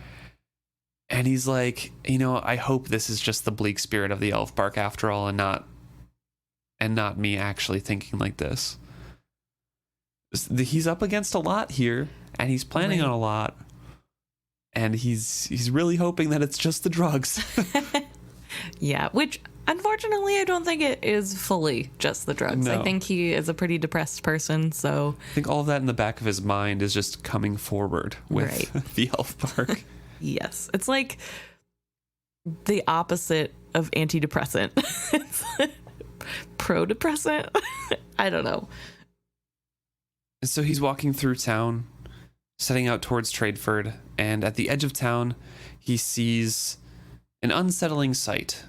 And he's like, I hope this is just the bleak spirit of the elf bark after all, and not me actually thinking like this. He's up against a lot here, and he's planning on a lot. And he's really hoping that it's just the drugs. Yeah, which Unfortunately, I don't think it is fully just the drugs. No. I think he is a pretty depressed person, so... I think all of that in the back of his mind is just coming forward with the elf park. Yes. It's like the opposite of antidepressant. It's pro-depressant? I don't know. And so he's walking through town, setting out towards Tradeford, and at the edge of town, he sees an unsettling sight.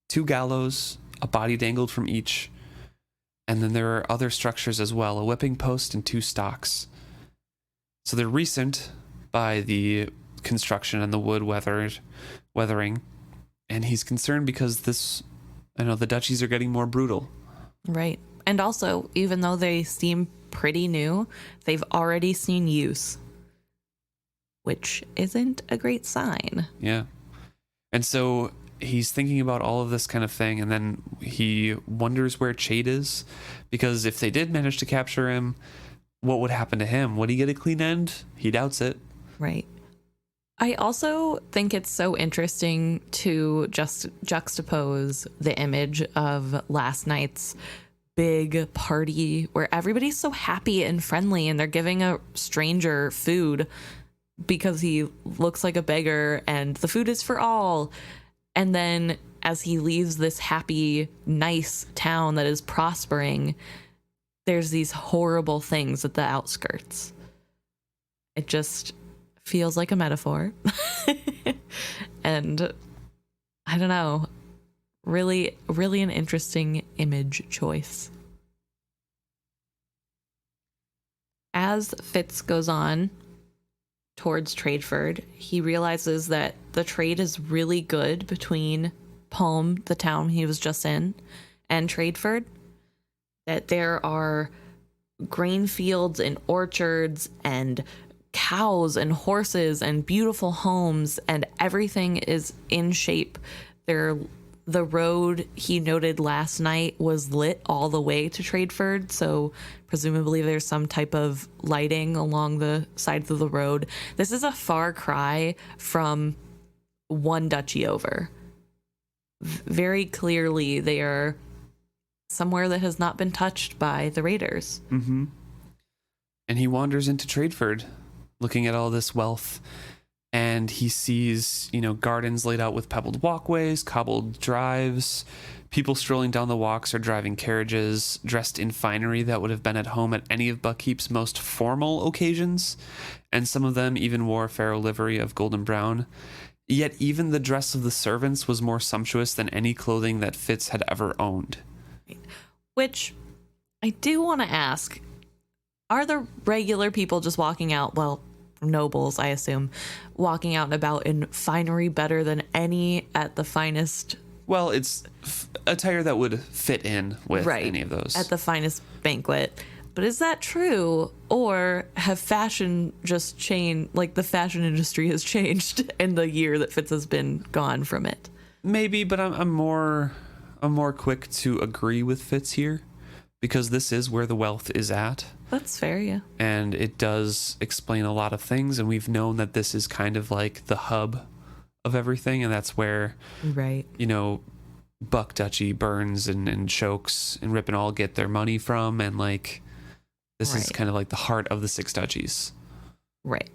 2 gallows, a body dangled from each, and then there are other structures as well, a whipping post and 2 stocks. So they're recent by the construction and the wood weathering, and he's concerned because the duchies are getting more brutal. Right. And also, even though they seem pretty new, they've already seen use, which isn't a great sign. Yeah. And so he's thinking about all of this kind of thing, and then he wonders where Chade is, because if they did manage to capture him, what would happen to him? Would he get a clean end? He doubts it. Right. I also think it's so interesting to just juxtapose the image of last night's big party where everybody's so happy and friendly and they're giving a stranger food because he looks like a beggar and the food is for all. And then as he leaves this happy, nice town that is prospering, there's these horrible things at the outskirts. It just feels like a metaphor. And I don't know, really, really an interesting image choice. As Fitz goes on towards Tradeford, he realizes that the trade is really good between Palm, the town he was just in, and Tradeford. That there are grain fields and orchards and cows and horses and beautiful homes, and everything is in shape. The road he noted last night was lit all the way to Tradeford, so presumably there's some type of lighting along the sides of the road. This is a far cry from one duchy over. Very clearly they are somewhere that has not been touched by the raiders. Mm-hmm. And he wanders into Tradeford, looking at all this wealth, and he sees, gardens laid out with pebbled walkways, cobbled drives. People strolling down the walks or driving carriages, dressed in finery that would have been at home at any of Buckkeep's most formal occasions, and some of them even wore a pharaoh livery of golden brown. Yet even the dress of the servants was more sumptuous than any clothing that Fitz had ever owned. Which I do want to ask, are the regular people just walking out, well, nobles, I assume, walking out and about in finery better than any at the finest? Well, it's attire that would fit in with any of those. At the finest banquet. But is that true? Or have fashion just changed, like the fashion industry has changed in the year that Fitz has been gone from it? Maybe, but I'm more quick to agree with Fitz here, because this is where the wealth is at. That's fair, yeah. And it does explain a lot of things, and we've known that this is kind of like the hub of everything, and that's where, Buck Duchy, Bearns, and Chokes, and Rip and all get their money from, and this is kind of like the heart of the 6 duchies. Right.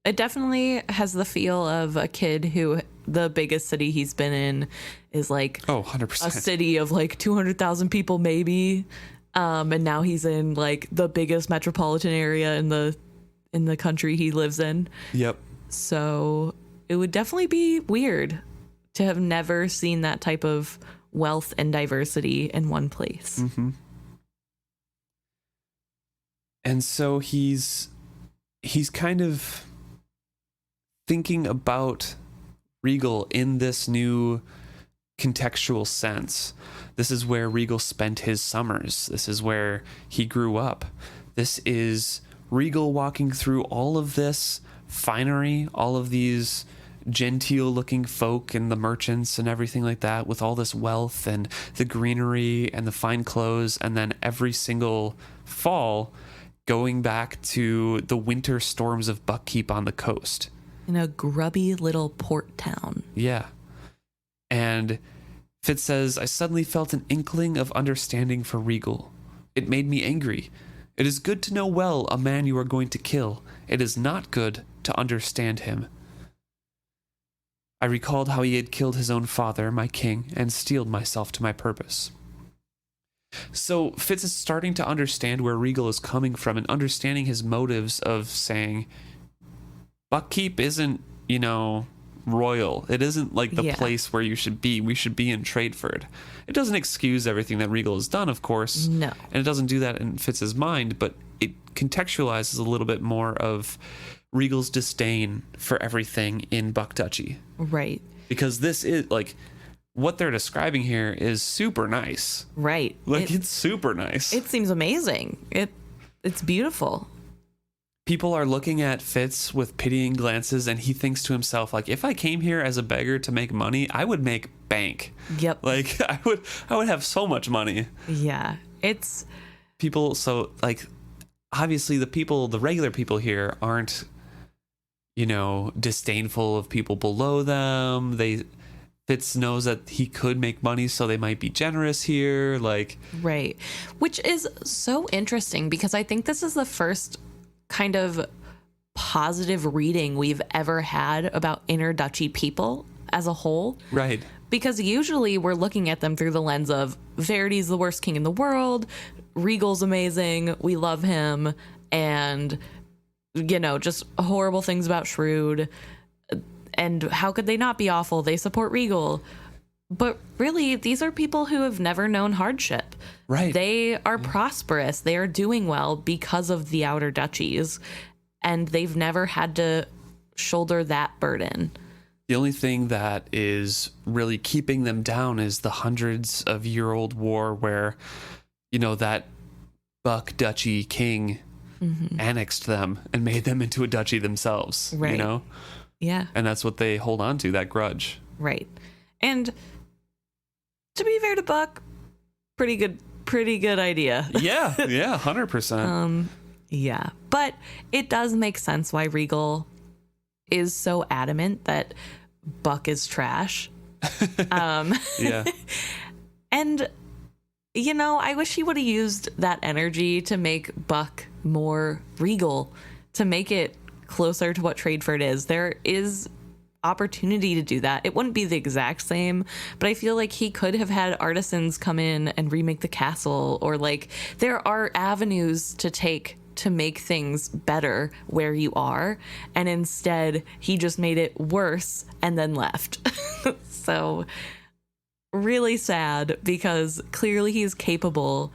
It definitely has the feel of a kid who the biggest city he's been in is 100%. a city of 200,000 people maybe. And now he's in the biggest metropolitan area in the country he lives in. Yep. So it would definitely be weird to have never seen that type of wealth and diversity in one place. Mm-hmm. And so he's kind of thinking about Regal in this new contextual sense. This is where Regal spent his summers. This is where he grew up. This is Regal walking through all of this finery, all of these genteel looking folk and the merchants and everything like that, with all this wealth and the greenery and the fine clothes, and then every single fall going back to the winter storms of Buckkeep on the coast. In a grubby little port town. Yeah. And Fitz says, I suddenly felt an inkling of understanding for Regal. It made me angry. It is good to know well a man you are going to kill. It is not good to understand him. I recalled how he had killed his own father, my king, and steeled myself to my purpose. So Fitz is starting to understand where Regal is coming from and understanding his motives of saying, Buckkeep isn't, royal. It isn't like the place where you should be. We should be in Tradeford. It doesn't excuse everything that Regal has done, of course. No. And it doesn't do that in Fitz's mind, but it contextualizes a little bit more of Regal's disdain for everything in Buck Duchy. Right. Because this is, like, what they're describing here is super nice. Right. Like, it's super nice. It seems amazing. It's beautiful. People are looking at Fitz with pitying glances, and he thinks to himself, like, if I came here as a beggar to make money, I would make bank. Yep. Like, I would have so much money. Yeah. It's people. So, like, obviously the regular people here aren't, disdainful of people below them. Fitz knows that he could make money, so they might be generous here. Like, right. Which is so interesting because I think this is the first kind of positive reading we've ever had about inner duchy people as a whole. Right. Because usually we're looking at them through the lens of Verity's the worst king in the world, Regal's amazing, we love him, and, just horrible things about Shrewd. And how could they not be awful? They support Regal. But really, these are people who have never known hardship. Right. They are prosperous. They are doing well because of the outer duchies. And they've never had to shoulder that burden. The only thing that is really keeping them down is the hundreds of year old war where, that Buck Duchy king annexed them and made them into a duchy themselves. Right. Yeah. And that's what they hold on to, that grudge. Right. And to be fair to Buck, pretty good idea. Yeah, 100%. Yeah. But it does make sense why Regal is so adamant that Buck is trash. Yeah. And, I wish he would have used that energy to make Buck more regal, to make it closer to what Tradeford is. There is opportunity to do that. It wouldn't be the exact same, but I feel like he could have had artisans come in and remake the castle, or like there are avenues to take to make things better where you are, and instead he just made it worse and then left. So really sad, because clearly he's capable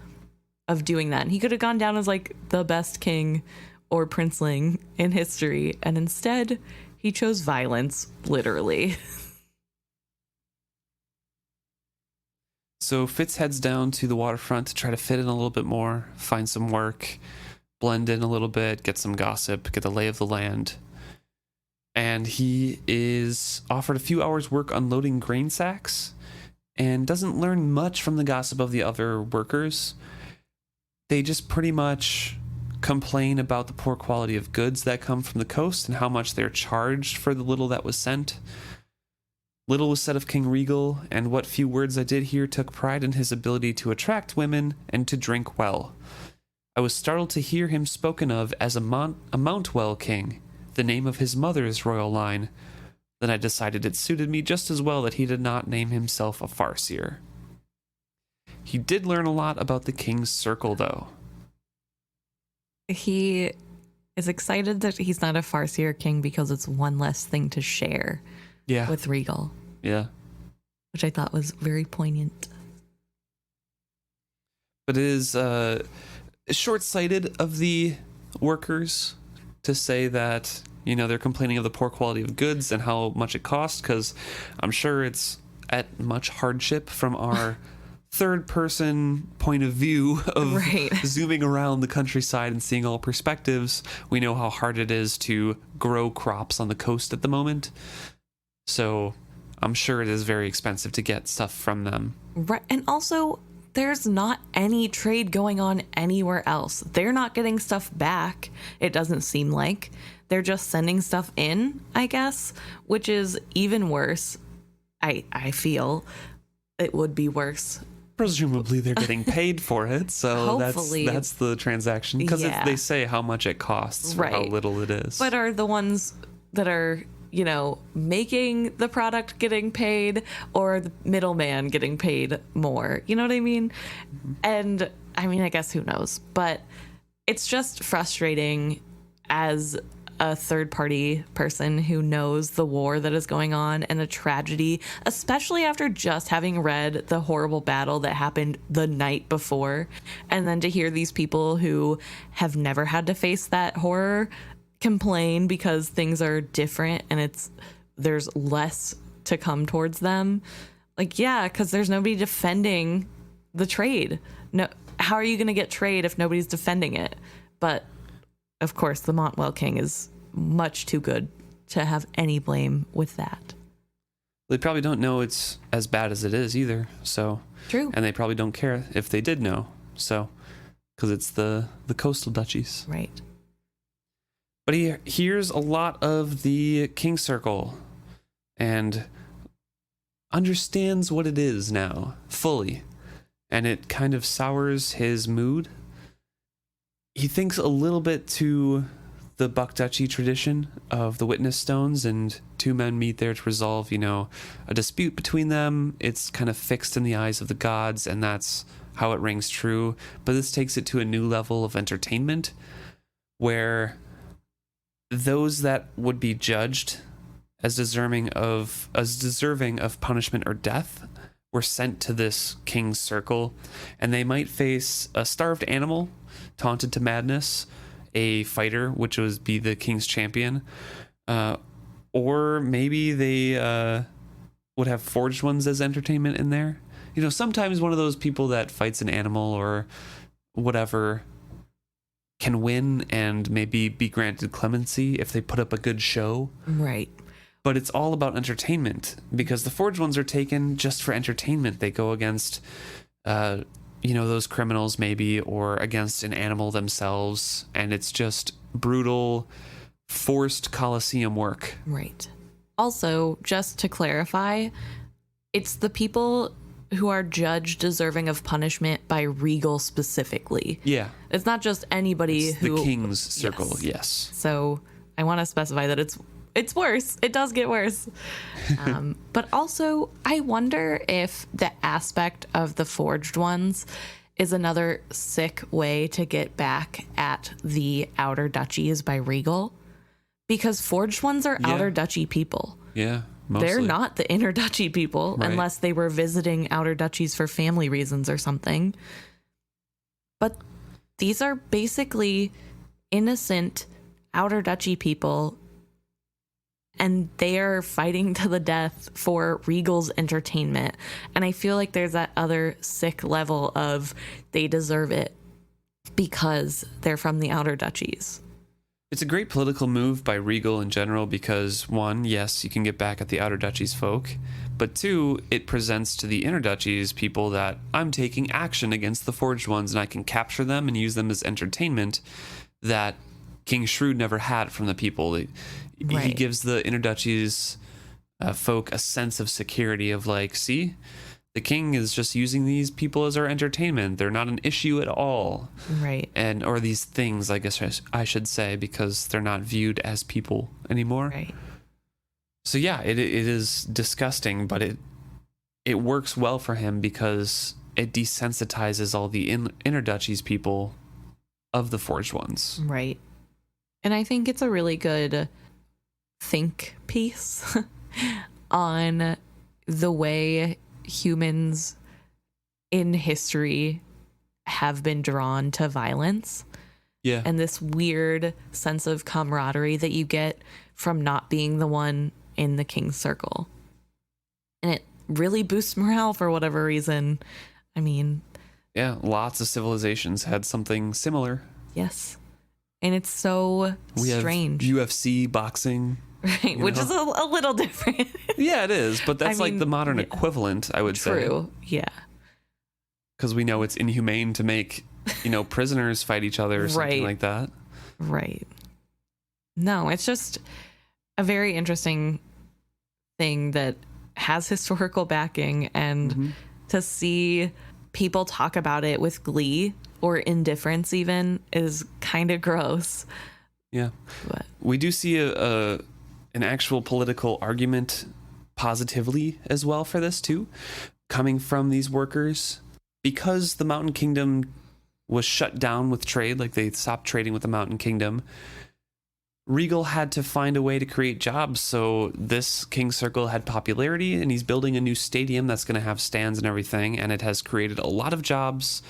of doing that, and he could have gone down as like the best king or princeling in history, and instead he chose violence, literally. So Fitz heads down to the waterfront to try to fit in a little bit more, find some work, blend in a little bit, get some gossip, get the lay of the land. And he is offered a few hours work unloading grain sacks and doesn't learn much from the gossip of the other workers. They just pretty much complain about the poor quality of goods that come from the coast and how much they're charged for the little that was sent. Little was said of King Regal, and what few words I did hear took pride in his ability to attract women and to drink well. I was startled to hear him spoken of as a Mountwell king, the name of his mother's royal line. Then I decided it suited me just as well that he did not name himself a Farseer. He did learn a lot about the king's circle, though. He is excited that he's not a Farseer king because it's one less thing to share with Regal. Yeah. Which I thought was very poignant. But it is short-sighted of the workers to say that, they're complaining of the poor quality of goods and how much it costs, because I'm sure it's at much hardship from our third-person point of view of zooming around the countryside and seeing all perspectives. We know how hard it is to grow crops on the coast at the moment. So I'm sure it is very expensive to get stuff from them. Right. And also, there's not any trade going on anywhere else. They're not getting stuff back, it doesn't seem like. They're just sending stuff in, I guess, which is even worse, I feel, it would be worse. Presumably they're getting paid for it, so Hopefully. that's the transaction, because Yeah. they say how much it costs for how Right. little it is. But are the ones that are, making the product getting paid, or the middleman getting paid more? You know what I mean? And I mean, I guess who knows? But it's just frustrating as a third party person who knows the war that is going on and the tragedy, especially after just having read the horrible battle that happened the night before. And then to hear these people who have never had to face that horror complain because things are different and there's less to come towards them. Like, yeah, because there's nobody defending the trade. No, how are you going to get trade if nobody's defending it? But of course, the Montwell King is much too good to have any blame with that. They probably don't know it's as bad as it is either. So True. And they probably don't care if they did know. So, because it's the coastal duchies. Right. But he hears a lot of the King Circle and understands what it is now fully. And it kind of sours his mood. He thinks a little bit to the Buck Duchy tradition of the witness stones, and two men meet there to resolve, a dispute between them. It's kind of fixed in the eyes of the gods, and that's how it rings true. But this takes it to a new level of entertainment, where those that would be judged as deserving of punishment or death were sent to this king's circle, and they might face a starved animal taunted to madness, a fighter, which would be the king's champion, or maybe they would have forged ones as entertainment in there. Sometimes one of those people that fights an animal or whatever can win and maybe be granted clemency if they put up a good show. Right. But it's all about entertainment, because the forged ones are taken just for entertainment. They go against those criminals maybe, or against an animal themselves, and it's just brutal, forced Colosseum work. Right. Also, just to clarify, it's the people who are judged deserving of punishment by Regal specifically. Yeah. It's not just anybody It's who... the King's Circle, yes. So I want to specify that it's worse. It does get worse. But also, I wonder if the aspect of the forged ones is another sick way to get back at the outer duchies by Regal. Because forged ones are outer duchy people. Yeah, mostly. They're not the inner duchy people, Right. unless they were visiting outer duchies for family reasons or something. But these are basically innocent outer duchy people, and they are fighting to the death for Regal's entertainment. And I feel like there's that other sick level of they deserve it because they're from the outer duchies. It's a great political move by Regal in general because, one, yes, you can get back at the outer duchies folk, but two, it presents to the inner duchies people that I'm taking action against the forged ones, and I can capture them and use them as entertainment that King Shrewd never had from the people. He Right. gives the inner duchies folk a sense of security of like, see, the king is just using these people as our entertainment. They're not an issue at all. Right. Or these things, I guess I should say, because they're not viewed as people anymore. Right. So yeah, it is disgusting, but it works well for him because it desensitizes all the inner duchies people of the forged ones. Right. And I think it's a really good think piece on the way humans in history have been drawn to violence. Yeah. And this weird sense of camaraderie that you get from not being the one in the king's circle. And it really boosts morale for whatever reason. I mean, yeah, lots of civilizations had something similar. yes. And it's so strange. Have UFC, boxing. Right, which is a little different. Yeah, it is, but that's I like mean, the modern yeah. equivalent, I would say. True, yeah. Because we know it's inhumane to make, prisoners fight each other or something Right. like that. Right. No, it's just a very interesting thing that has historical backing, and to see people talk about it with glee or indifference even is kind of gross. Yeah. But We do see an actual political argument positively as well for this too, coming from these workers. Because the Mountain Kingdom was shut down with trade, like they stopped trading with the Mountain Kingdom, Regal had to find a way to create jobs. So this King Circle had popularity, and he's building a new stadium that's going to have stands and everything, and it has created a lot of jobs,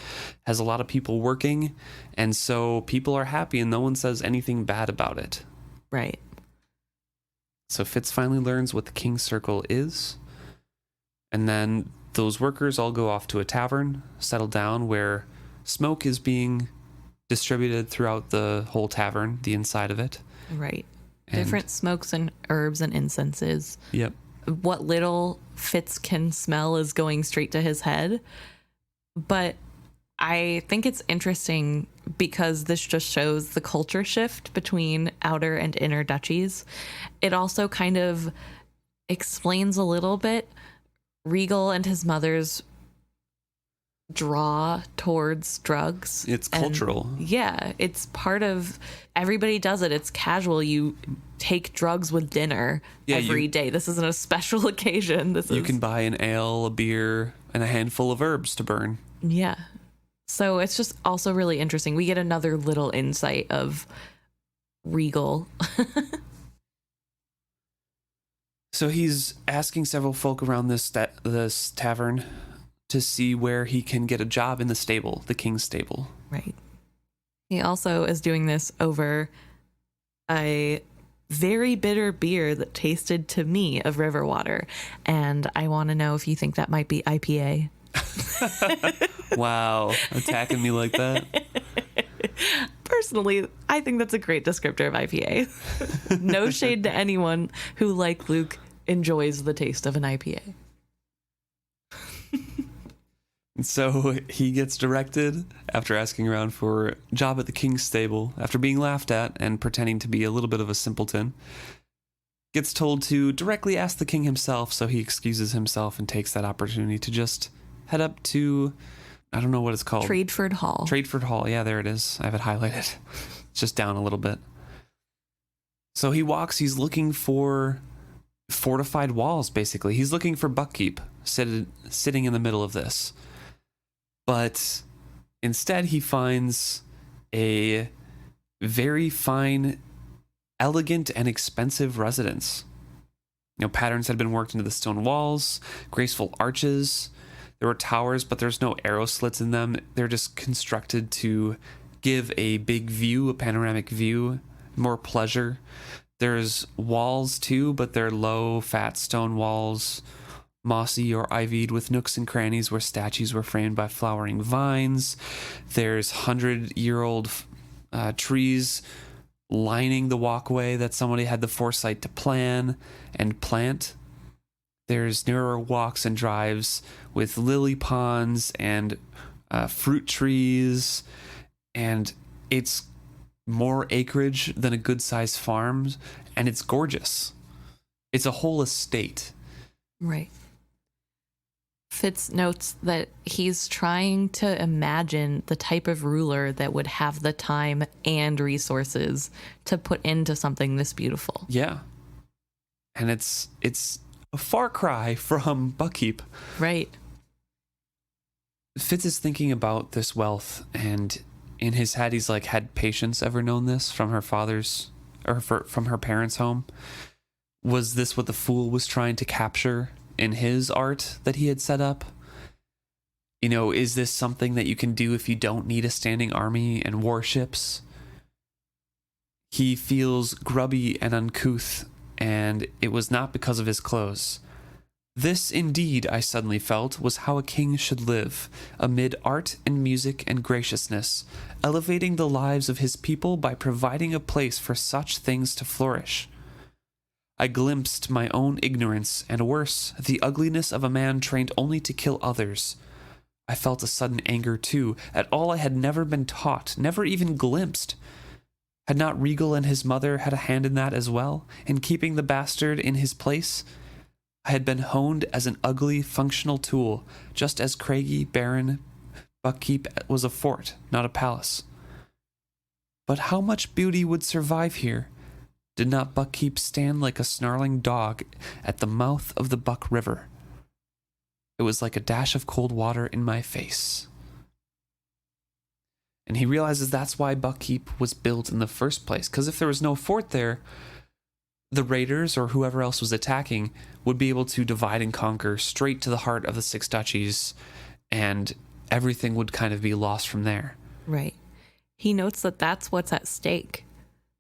has a lot of people working, and so people are happy and no one says anything bad about it. right. So Fitz finally learns what the King Circle is, and then those workers all go off to a tavern, settle down, where smoke is being distributed throughout the whole tavern, the inside of it. Right. And- Different smokes and herbs and incenses. Yep. What little Fitz can smell is going straight to his head. But I think it's interesting because this just shows the culture shift between outer and inner duchies. It also kind of explains a little bit Regal and his mother's draw towards drugs. It's And, cultural. yeah, it's part of, everybody does it. It's casual. You take drugs with dinner every day. This isn't a special occasion. You can buy an ale, a beer, and a handful of herbs to burn. Yeah. So it's just also really interesting. We get another little insight of Regal. So he's asking several folk around this tavern to see where he can get a job in the stable, the king's stable. Right. He also is doing this over a very bitter beer that tasted to me of river water. And I want to know if you think that might be IPA. Wow, attacking me like that. Personally, I think that's a great descriptor of IPA. No shade to anyone who, like Luke, enjoys the taste of an IPA. So he gets directed, after asking around for a job at the king's stable, after being laughed at and pretending to be a little bit of a simpleton, gets told to directly ask the king himself, so he excuses himself and takes that opportunity to just head up to, I don't know what it's called. Tradeford Hall. Tradeford Hall, yeah, there it is. I have it highlighted. It's just down a little bit. So he walks, he's looking for fortified walls, basically. He's looking for Buckkeep, sitting in the middle of this. But instead he finds a very fine, elegant, and expensive residence. You know, patterns had been worked into the stone walls, graceful arches. There were towers, but there's no arrow slits in them. They're just constructed to give a big view, a panoramic view, more pleasure. There's walls too, but they're low, fat stone walls, mossy or ivied, with nooks and crannies where statues were framed by flowering vines. There's 100-year-old trees lining the walkway that somebody had the foresight to plan and plant. There's narrower walks and drives with lily ponds and fruit trees, and it's more acreage than a good-sized farm, and it's gorgeous. It's a whole estate. Right. Fitz notes that he's trying to imagine the type of ruler that would have the time and resources to put into something this beautiful. Yeah. And it's a far cry from Buckkeep. Right. Fitz is thinking about this wealth, and in his head he's like, had Patience ever known this from her father's, or from her parents' home? Was this what the fool was trying to capture in his art that he had set up? You know, is this something that you can do if you don't need a standing army and warships? He feels grubby and uncouth, and it was not because of his clothes. This, indeed, I suddenly felt, was how a king should live, amid art and music and graciousness, elevating the lives of his people by providing a place for such things to flourish. I glimpsed my own ignorance, and worse, the ugliness of a man trained only to kill others. I felt a sudden anger, too, at all I had never been taught, never even glimpsed. Had not Regal and his mother had a hand in that as well, in keeping the bastard in his place? I had been honed as an ugly, functional tool, just as craggy, barren Buckkeep was a fort, not a palace. But how much beauty would survive here? Did not Buckkeep stand like a snarling dog at the mouth of the Buck River? It was like a dash of cold water in my face. And he realizes that's why Buckkeep was built in the first place, because if there was no fort there, the raiders or whoever else was attacking would be able to divide and conquer straight to the heart of the Six Duchies, and everything would kind of be lost from there. Right. He notes that that's what's at stake.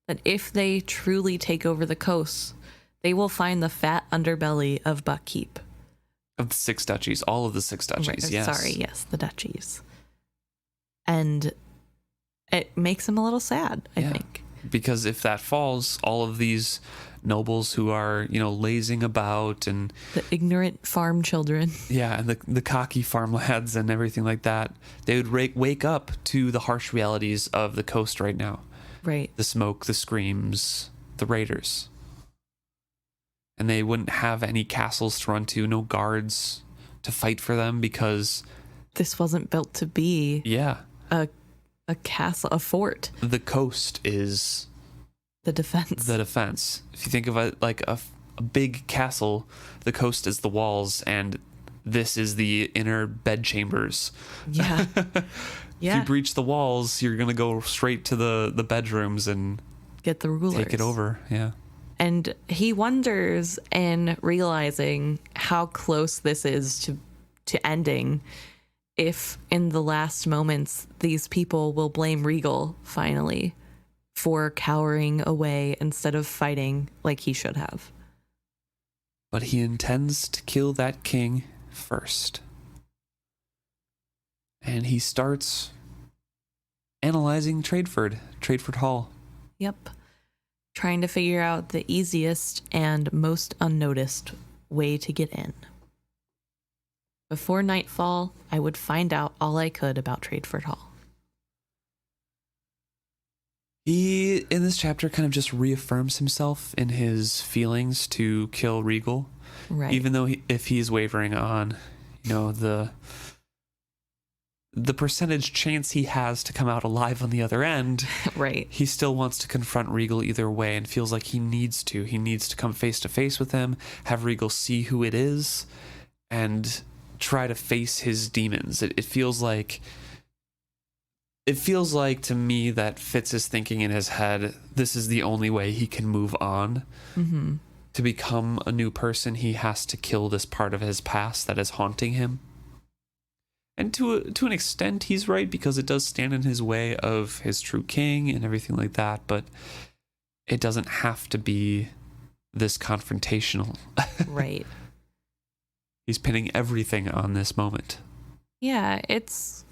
That if they truly take over the coast, they will find the fat underbelly of Buckkeep. Of the Six Duchies, all of the Six Duchies, Right, yes. Sorry, yes, the duchies. And it makes him a little sad, I think. Because if that falls, all of these nobles who are, lazing about and the ignorant farm children. Yeah, and the cocky farm lads and everything like that, they would wake up to the harsh realities of the coast right now. Right. The smoke, the screams, the raiders. And they wouldn't have any castles to run to, no guards to fight for them because this wasn't built to be a castle, a fort. The coast is the defense. If you think of it like a big castle, the coast is the walls, and this is the inner bed chambers. Yeah. If you breach the walls, you're going to go straight to the bedrooms and get the rulers. Take it over, yeah. And he wonders, in realizing how close this is to ending, if in the last moments these people will blame Regal finally for cowering away instead of fighting like he should have. But he intends to kill that king first. And he starts analyzing Tradeford Hall. Yep. Trying to figure out the easiest and most unnoticed way to get in. Before nightfall, I would find out all I could about Tradeford Hall. He, in this chapter, kind of just reaffirms himself in his feelings to kill Regal. Right. Even though if he's wavering on, the percentage chance he has to come out alive on the other end, right. He still wants to confront Regal either way and feels like he needs to. He needs to come face to face with him, have Regal see who it is, and try to face his demons. It feels like to me that Fitz is thinking in his head, this is the only way he can move on. Mm-hmm. To become a new person, he has to kill this part of his past that is haunting him. And to an extent, he's right, because it does stand in his way of his true king and everything like that, but it doesn't have to be this confrontational. Right. He's pinning everything on this moment. Yeah, it's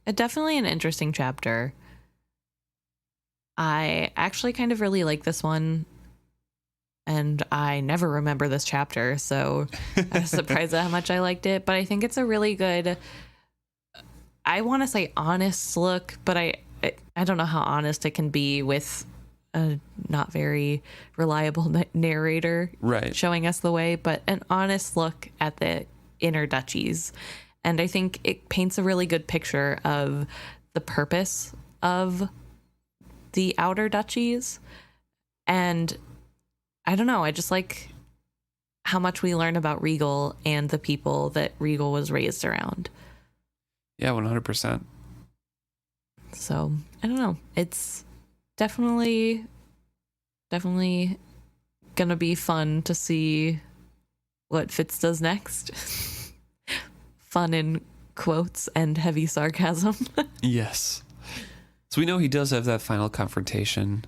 definitely an interesting chapter. I actually kind of really like this one, and I never remember this chapter, so I was surprised at how much I liked it. But I think it's a really good, I want to say honest look, but I don't know how honest it can be with a not very reliable narrator showing us the way, but an honest look at the inner duchies. And I think it paints a really good picture of the purpose of the outer duchies. And I don't know, I just like how much we learn about Regal and the people that Regal was raised around. Yeah, 100%. So, I don't know. It's definitely gonna be fun to see what Fitz does next. Fun in quotes and heavy sarcasm. Yes. So we know he does have that final confrontation.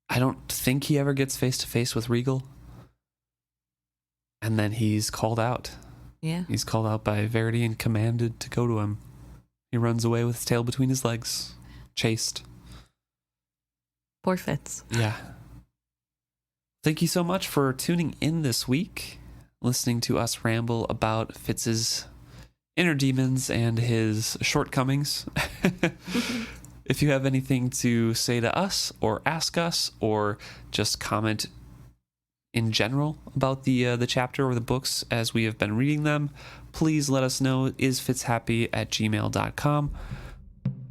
I don't think he ever gets face to face with Regal. And then he's called out. Yeah. He's called out by Verity and commanded to go to him. He runs away with his tail between his legs, chased. Poor Fitz. Yeah. Thank you so much for tuning in this week, listening to us ramble about Fitz's inner demons and his shortcomings. If you have anything to say to us or ask us or just comment in general about the chapter or the books as we have been reading them, please let us know. isfitzhappy@gmail.com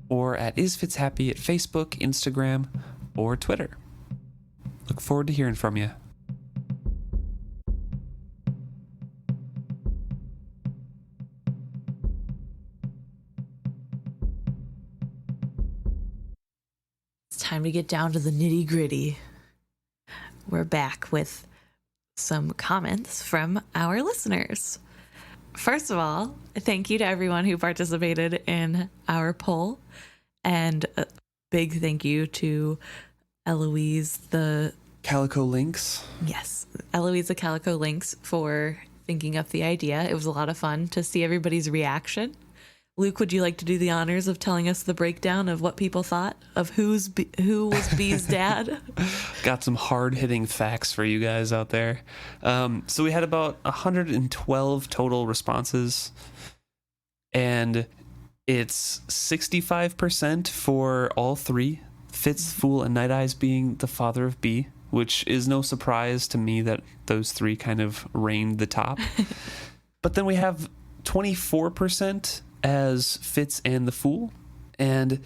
or at isfitzhappy at Facebook, Instagram, or Twitter. Look forward to hearing from you. Time to get down to the nitty gritty. We're back with some comments from our listeners. First of all, thank you to everyone who participated in our poll, and a big thank you to Eloise the Calico Links. Yes, Eloise the Calico Links for thinking up the idea. It was a lot of fun to see everybody's reaction. Luke, would you like to do the honors of telling us the breakdown of what people thought of who was Bee's dad? Got some hard-hitting facts for you guys out there. So we had about 112 total responses, and it's 65% for all three, Fitz, Fool, and Nighteyes being the father of Bee, which is no surprise to me that those three kind of reigned the top. But then we have 24% as Fitz and the Fool, and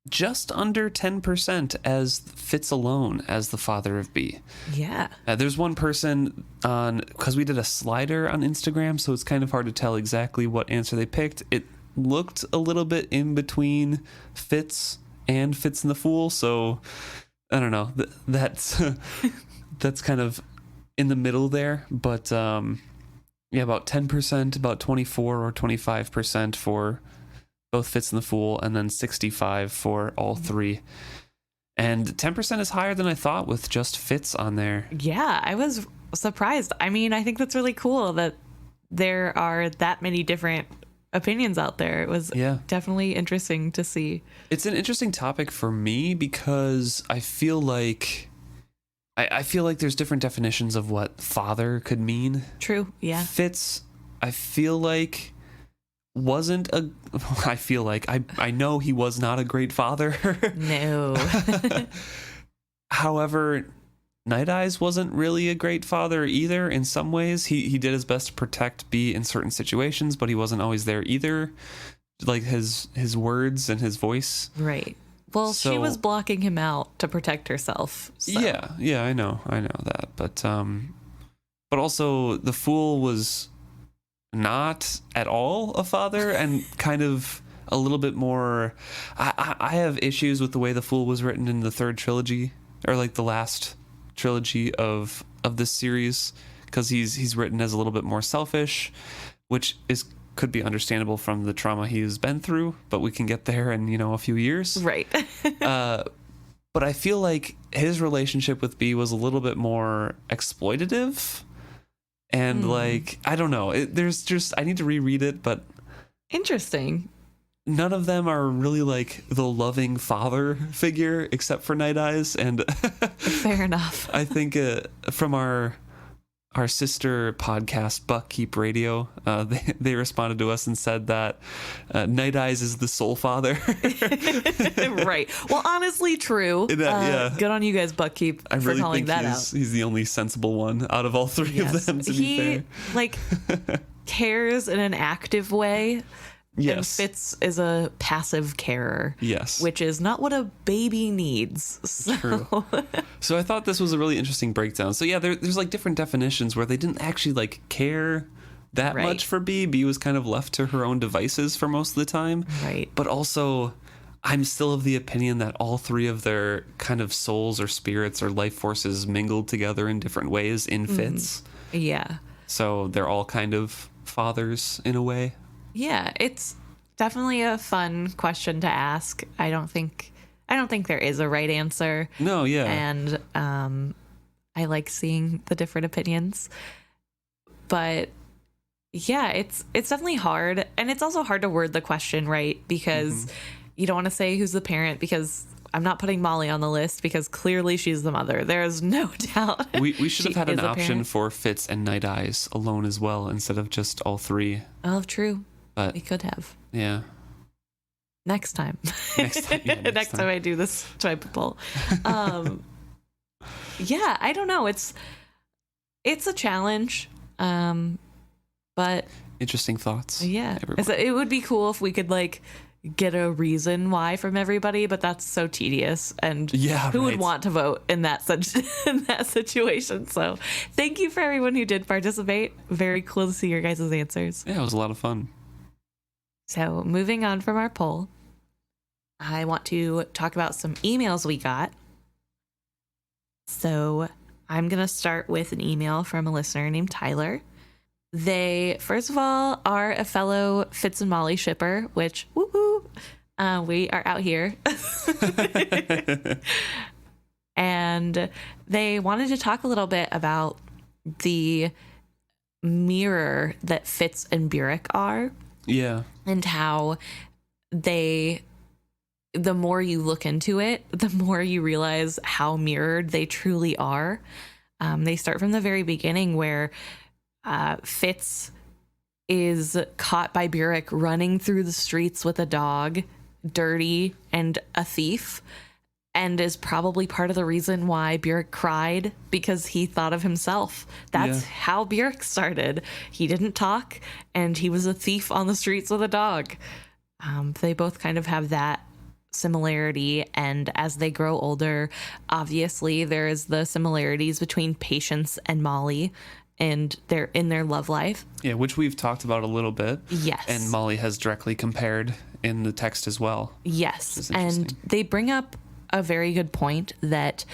just under 10% as Fitz alone as the father of Bee. Yeah. There's one person because we did a slider on Instagram, so it's kind of hard to tell exactly what answer they picked. It looked a little bit in between Fitz and Fitz and the Fool, so I don't know. That's that's kind of in the middle there, but yeah, about 10%, about 24 or 25% for both Fitz and the Fool, and then 65 for all three. And 10% is higher than I thought with just Fitz on there. Yeah, I was surprised. I mean, I think that's really cool that there are that many different opinions out there. It was definitely interesting to see. It's an interesting topic for me because I feel like there's different definitions of what father could mean. True, yeah. Fitz, I feel like I know he was not a great father. No. However, Nighteyes wasn't really a great father either in some ways. He did his best to protect Bee in certain situations, but he wasn't always there either. Like his words and his voice. Right. Well, she was blocking him out to protect herself. So. Yeah, I know that. But also the Fool was not at all a father and kind of a little bit more. I have issues with the way the Fool was written in the third trilogy, or like the last trilogy of this series, because he's written as a little bit more selfish, which could be understandable from the trauma he's been through, but we can get there in a few years, right? But I feel like his relationship with Bee was a little bit more exploitative, and like I don't know, I need to reread it, but interesting. None of them are really like the loving father figure except for Nighteyes, and fair enough. I think from our sister podcast, Buckkeep Radio, they responded to us and said that Nighteyes is the soul father. Right. Well, honestly, true. Yeah. Good on you guys, Buckkeep, I for really calling think that out. He's the only sensible one out of all three of them, to be fair. He, like, cares in an active way. Yes. And Fitz is a passive carer. Yes. Which is not what a baby needs. So. True. So I thought this was a really interesting breakdown. So yeah, there's like different definitions where they didn't actually like care that much for Bee. Bee was kind of left to her own devices for most of the time. Right. But also, I'm still of the opinion that all three of their kind of souls or spirits or life forces mingled together in different ways in Fitz. Yeah. So they're all kind of fathers in a way. Yeah, it's definitely a fun question to ask. I don't think there is a right answer. No, yeah. And I like seeing the different opinions. But yeah, it's definitely hard, and it's also hard to word the question right, because you don't want to say who's the parent, because I'm not putting Molly on the list because clearly she's the mother. There is no doubt. We should have had an option for Fitz and Nighteyes alone as well, instead of just all three. Oh, true. But we could have. Yeah. Next time. Next time I do this type of poll. Yeah, I don't know. It's It's a challenge. But Interesting thoughts. yeah, everyone. it would be cool if we could like get a reason why from everybody, but that's so tedious, and who would want to vote in that in that situation? So thank you for everyone who did participate. Very cool to see your guys' answers. Yeah, it was a lot of fun. So moving on from our poll, I want to talk about some emails we got. So I'm going to start with an email from a listener named Tyler. They, first of all, are a fellow Fitz and Molly shipper, which, woohoo, we are out here. And they wanted to talk a little bit about the mirror that Fitz and Burek are. Yeah. And how the more you look into it, the more you realize how mirrored they truly are. They start from the very beginning where Fitz is caught by Burek running through the streets with a dog, dirty and a thief, and is probably part of the reason why Burek cried, because he thought of himself. That's how Burek started. He didn't talk, and he was a thief on the streets with a dog. They both kind of have that similarity, and as they grow older, obviously there is the similarities between Patience and Molly, and they're in their love life. Yeah, which we've talked about a little bit. Yes. And Molly has directly compared in the text as well. Yes. And they bring up a very good point that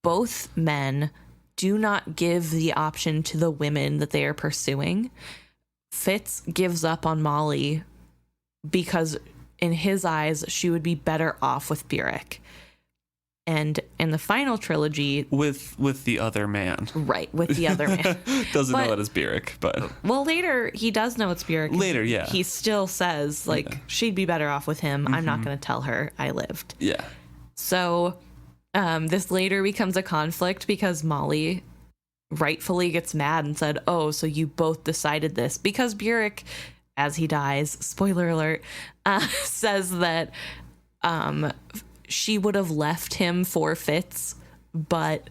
both men do not give the option to the women that they are pursuing. Fitz gives up on Molly because in his eyes, she would be better off with Burek. And in the final trilogy... With the other man. Right, with the other man. Doesn't know that it's Burek, but... Well, later, he does know it's Burek. Later, yeah. He still says, like, she'd be better off with him. I'm not going to tell her I lived. Yeah. So this later becomes a conflict because Molly rightfully gets mad and said, oh, so you both decided this. Because Burek, as he dies, spoiler alert, says that... she would have left him for Fitz, but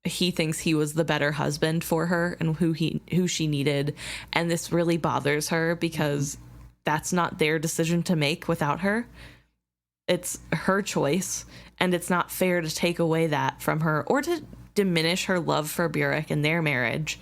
he thinks he was the better husband for her and who she needed. And this really bothers her because that's not their decision to make without her. It's her choice, and it's not fair to take away that from her or to diminish her love for Burek and their marriage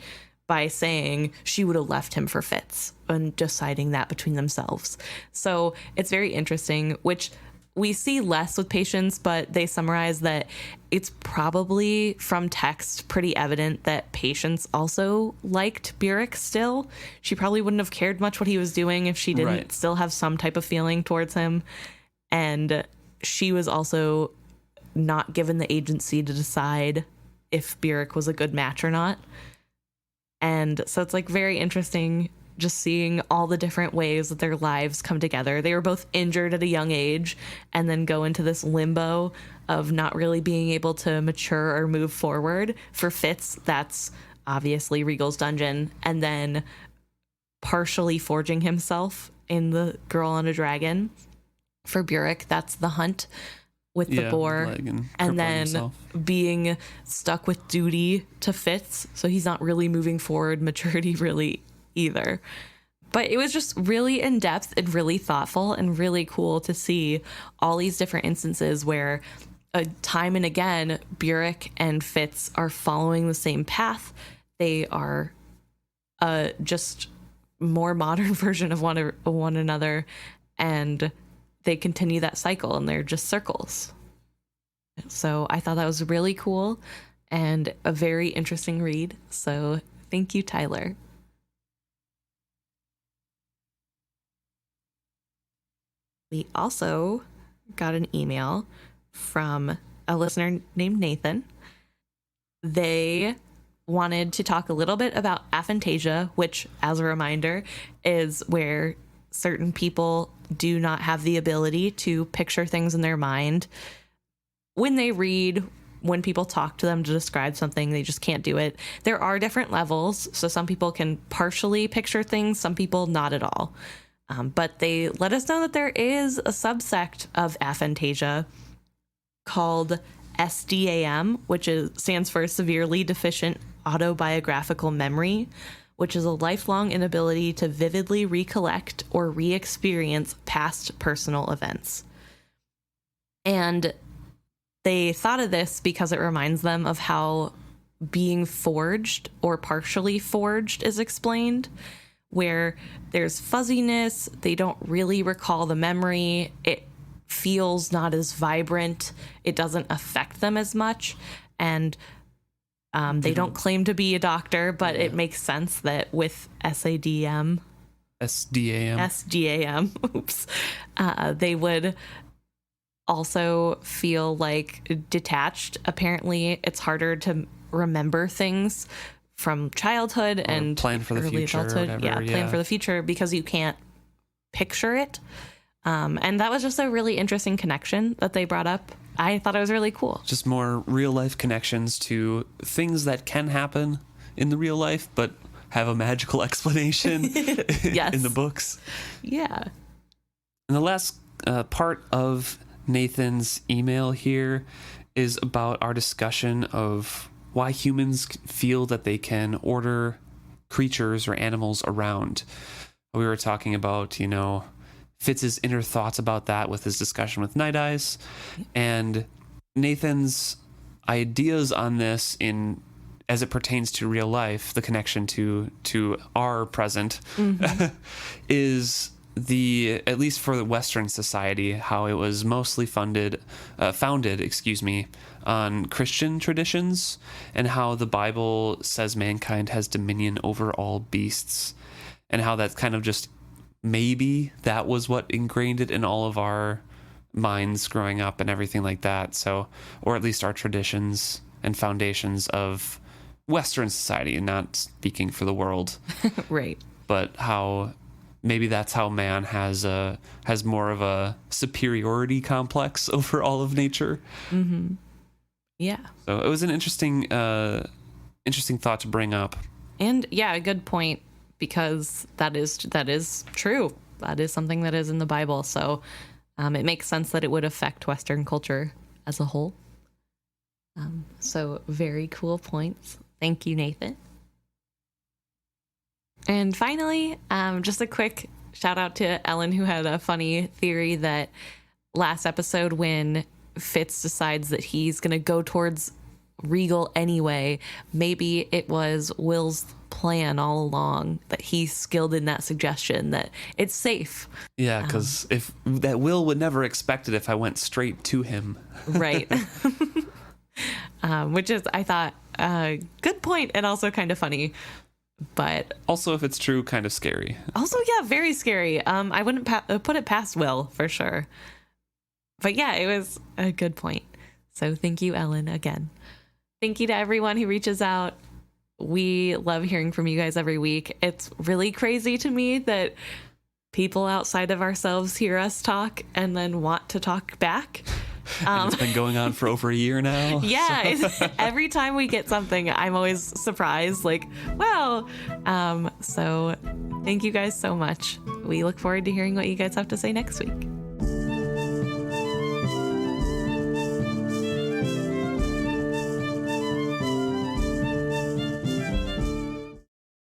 by saying she would have left him for Fitz and deciding that between themselves. So it's very interesting, which we see less with Patience, but they summarize that it's probably from text pretty evident that Patience also liked Burek still. She probably wouldn't have cared much what he was doing if she didn't still have some type of feeling towards him. And she was also not given the agency to decide if Burek was a good match or not. And so it's like very interesting just seeing all the different ways that their lives come together. They were both injured at a young age and then go into this limbo of not really being able to mature or move forward. For Fitz, that's obviously Regal's dungeon, and then partially forging himself in the Girl on a Dragon. For Burek, that's the hunt with the boar, and then himself. Being stuck with duty to Fitz, so he's not really moving forward maturity really either. But it was just really in depth and really thoughtful and really cool to see all these different instances where time and again Burek and Fitz are following the same path. They are just more modern version of one another, and they continue that cycle, and they're just circles. So I thought that was really cool and a very interesting read. So thank you, Tyler. We also got an email from a listener named Nathan. They wanted to talk a little bit about aphantasia, which, as a reminder, is where certain people do not have the ability to picture things in their mind. When they read, when people talk to them to describe something, they just can't do it. There are different levels, so some people can partially picture things, some people not at all. But they let us know that there is a subsect of aphantasia called SDAM, which stands for severely deficient autobiographical memory, which is a lifelong inability to vividly recollect or re-experience past personal events. And they thought of this because it reminds them of how being forged or partially forged is explained, where there's fuzziness, they don't really recall the memory, it feels not as vibrant, it doesn't affect them as much, and they don't claim to be a doctor, but it makes sense that with SDAM, oops, they would also feel like detached. Apparently, it's harder to remember things from childhood and plan for the early future, adulthood. whatever, Plan for the future because you can't picture it. And that was just a really interesting connection that they brought up. I thought it was really cool. Just more real life connections to things that can happen in the real life, but have a magical explanation in the books. Yeah. And the last part of Nathan's email here is about our discussion of why humans feel that they can order creatures or animals around. We were talking about, Fitz's inner thoughts about that with his discussion with Nighteyes, and Nathan's ideas on this as it pertains to real life, the connection to our present, is at least for the Western society, how it was mostly founded, on Christian traditions, and how the Bible says mankind has dominion over all beasts, and how that's kind of just maybe that was what ingrained it in all of our minds growing up and everything like that. So, or at least our traditions and foundations of Western society, and not speaking for the world. Right. But how maybe that's how man has more of a superiority complex over all of nature. Mm-hmm. Yeah. So it was an interesting thought to bring up. And yeah, a good point, because that is true. That is something that is in the Bible. So it makes sense that it would affect Western culture as a whole. So very cool points. Thank you, Nathan. And finally, just a quick shout out to Ellen, who had a funny theory that last episode, when Fitz decides that he's going to go towards Regal anyway, maybe it was Will's plan all along, that he's skilled in that suggestion, that it's safe. Yeah, because if that Will would never expect it if I went straight to him. Right. Which is, I thought, a good point and also kind of funny. But also, if it's true, kind of scary. Also, yeah, very scary. I wouldn't put it past Will for sure. But yeah, it was a good point. So thank you, Ellen, again. Thank you to everyone who reaches out. We love hearing from you guys every week. It's really crazy to me that people outside of ourselves hear us talk and then want to talk back. And it's been going on for over a year now. Yeah, so. Every time we get something, I'm always surprised, like, wow. So thank you guys so much. We look forward to hearing what you guys have to say next week.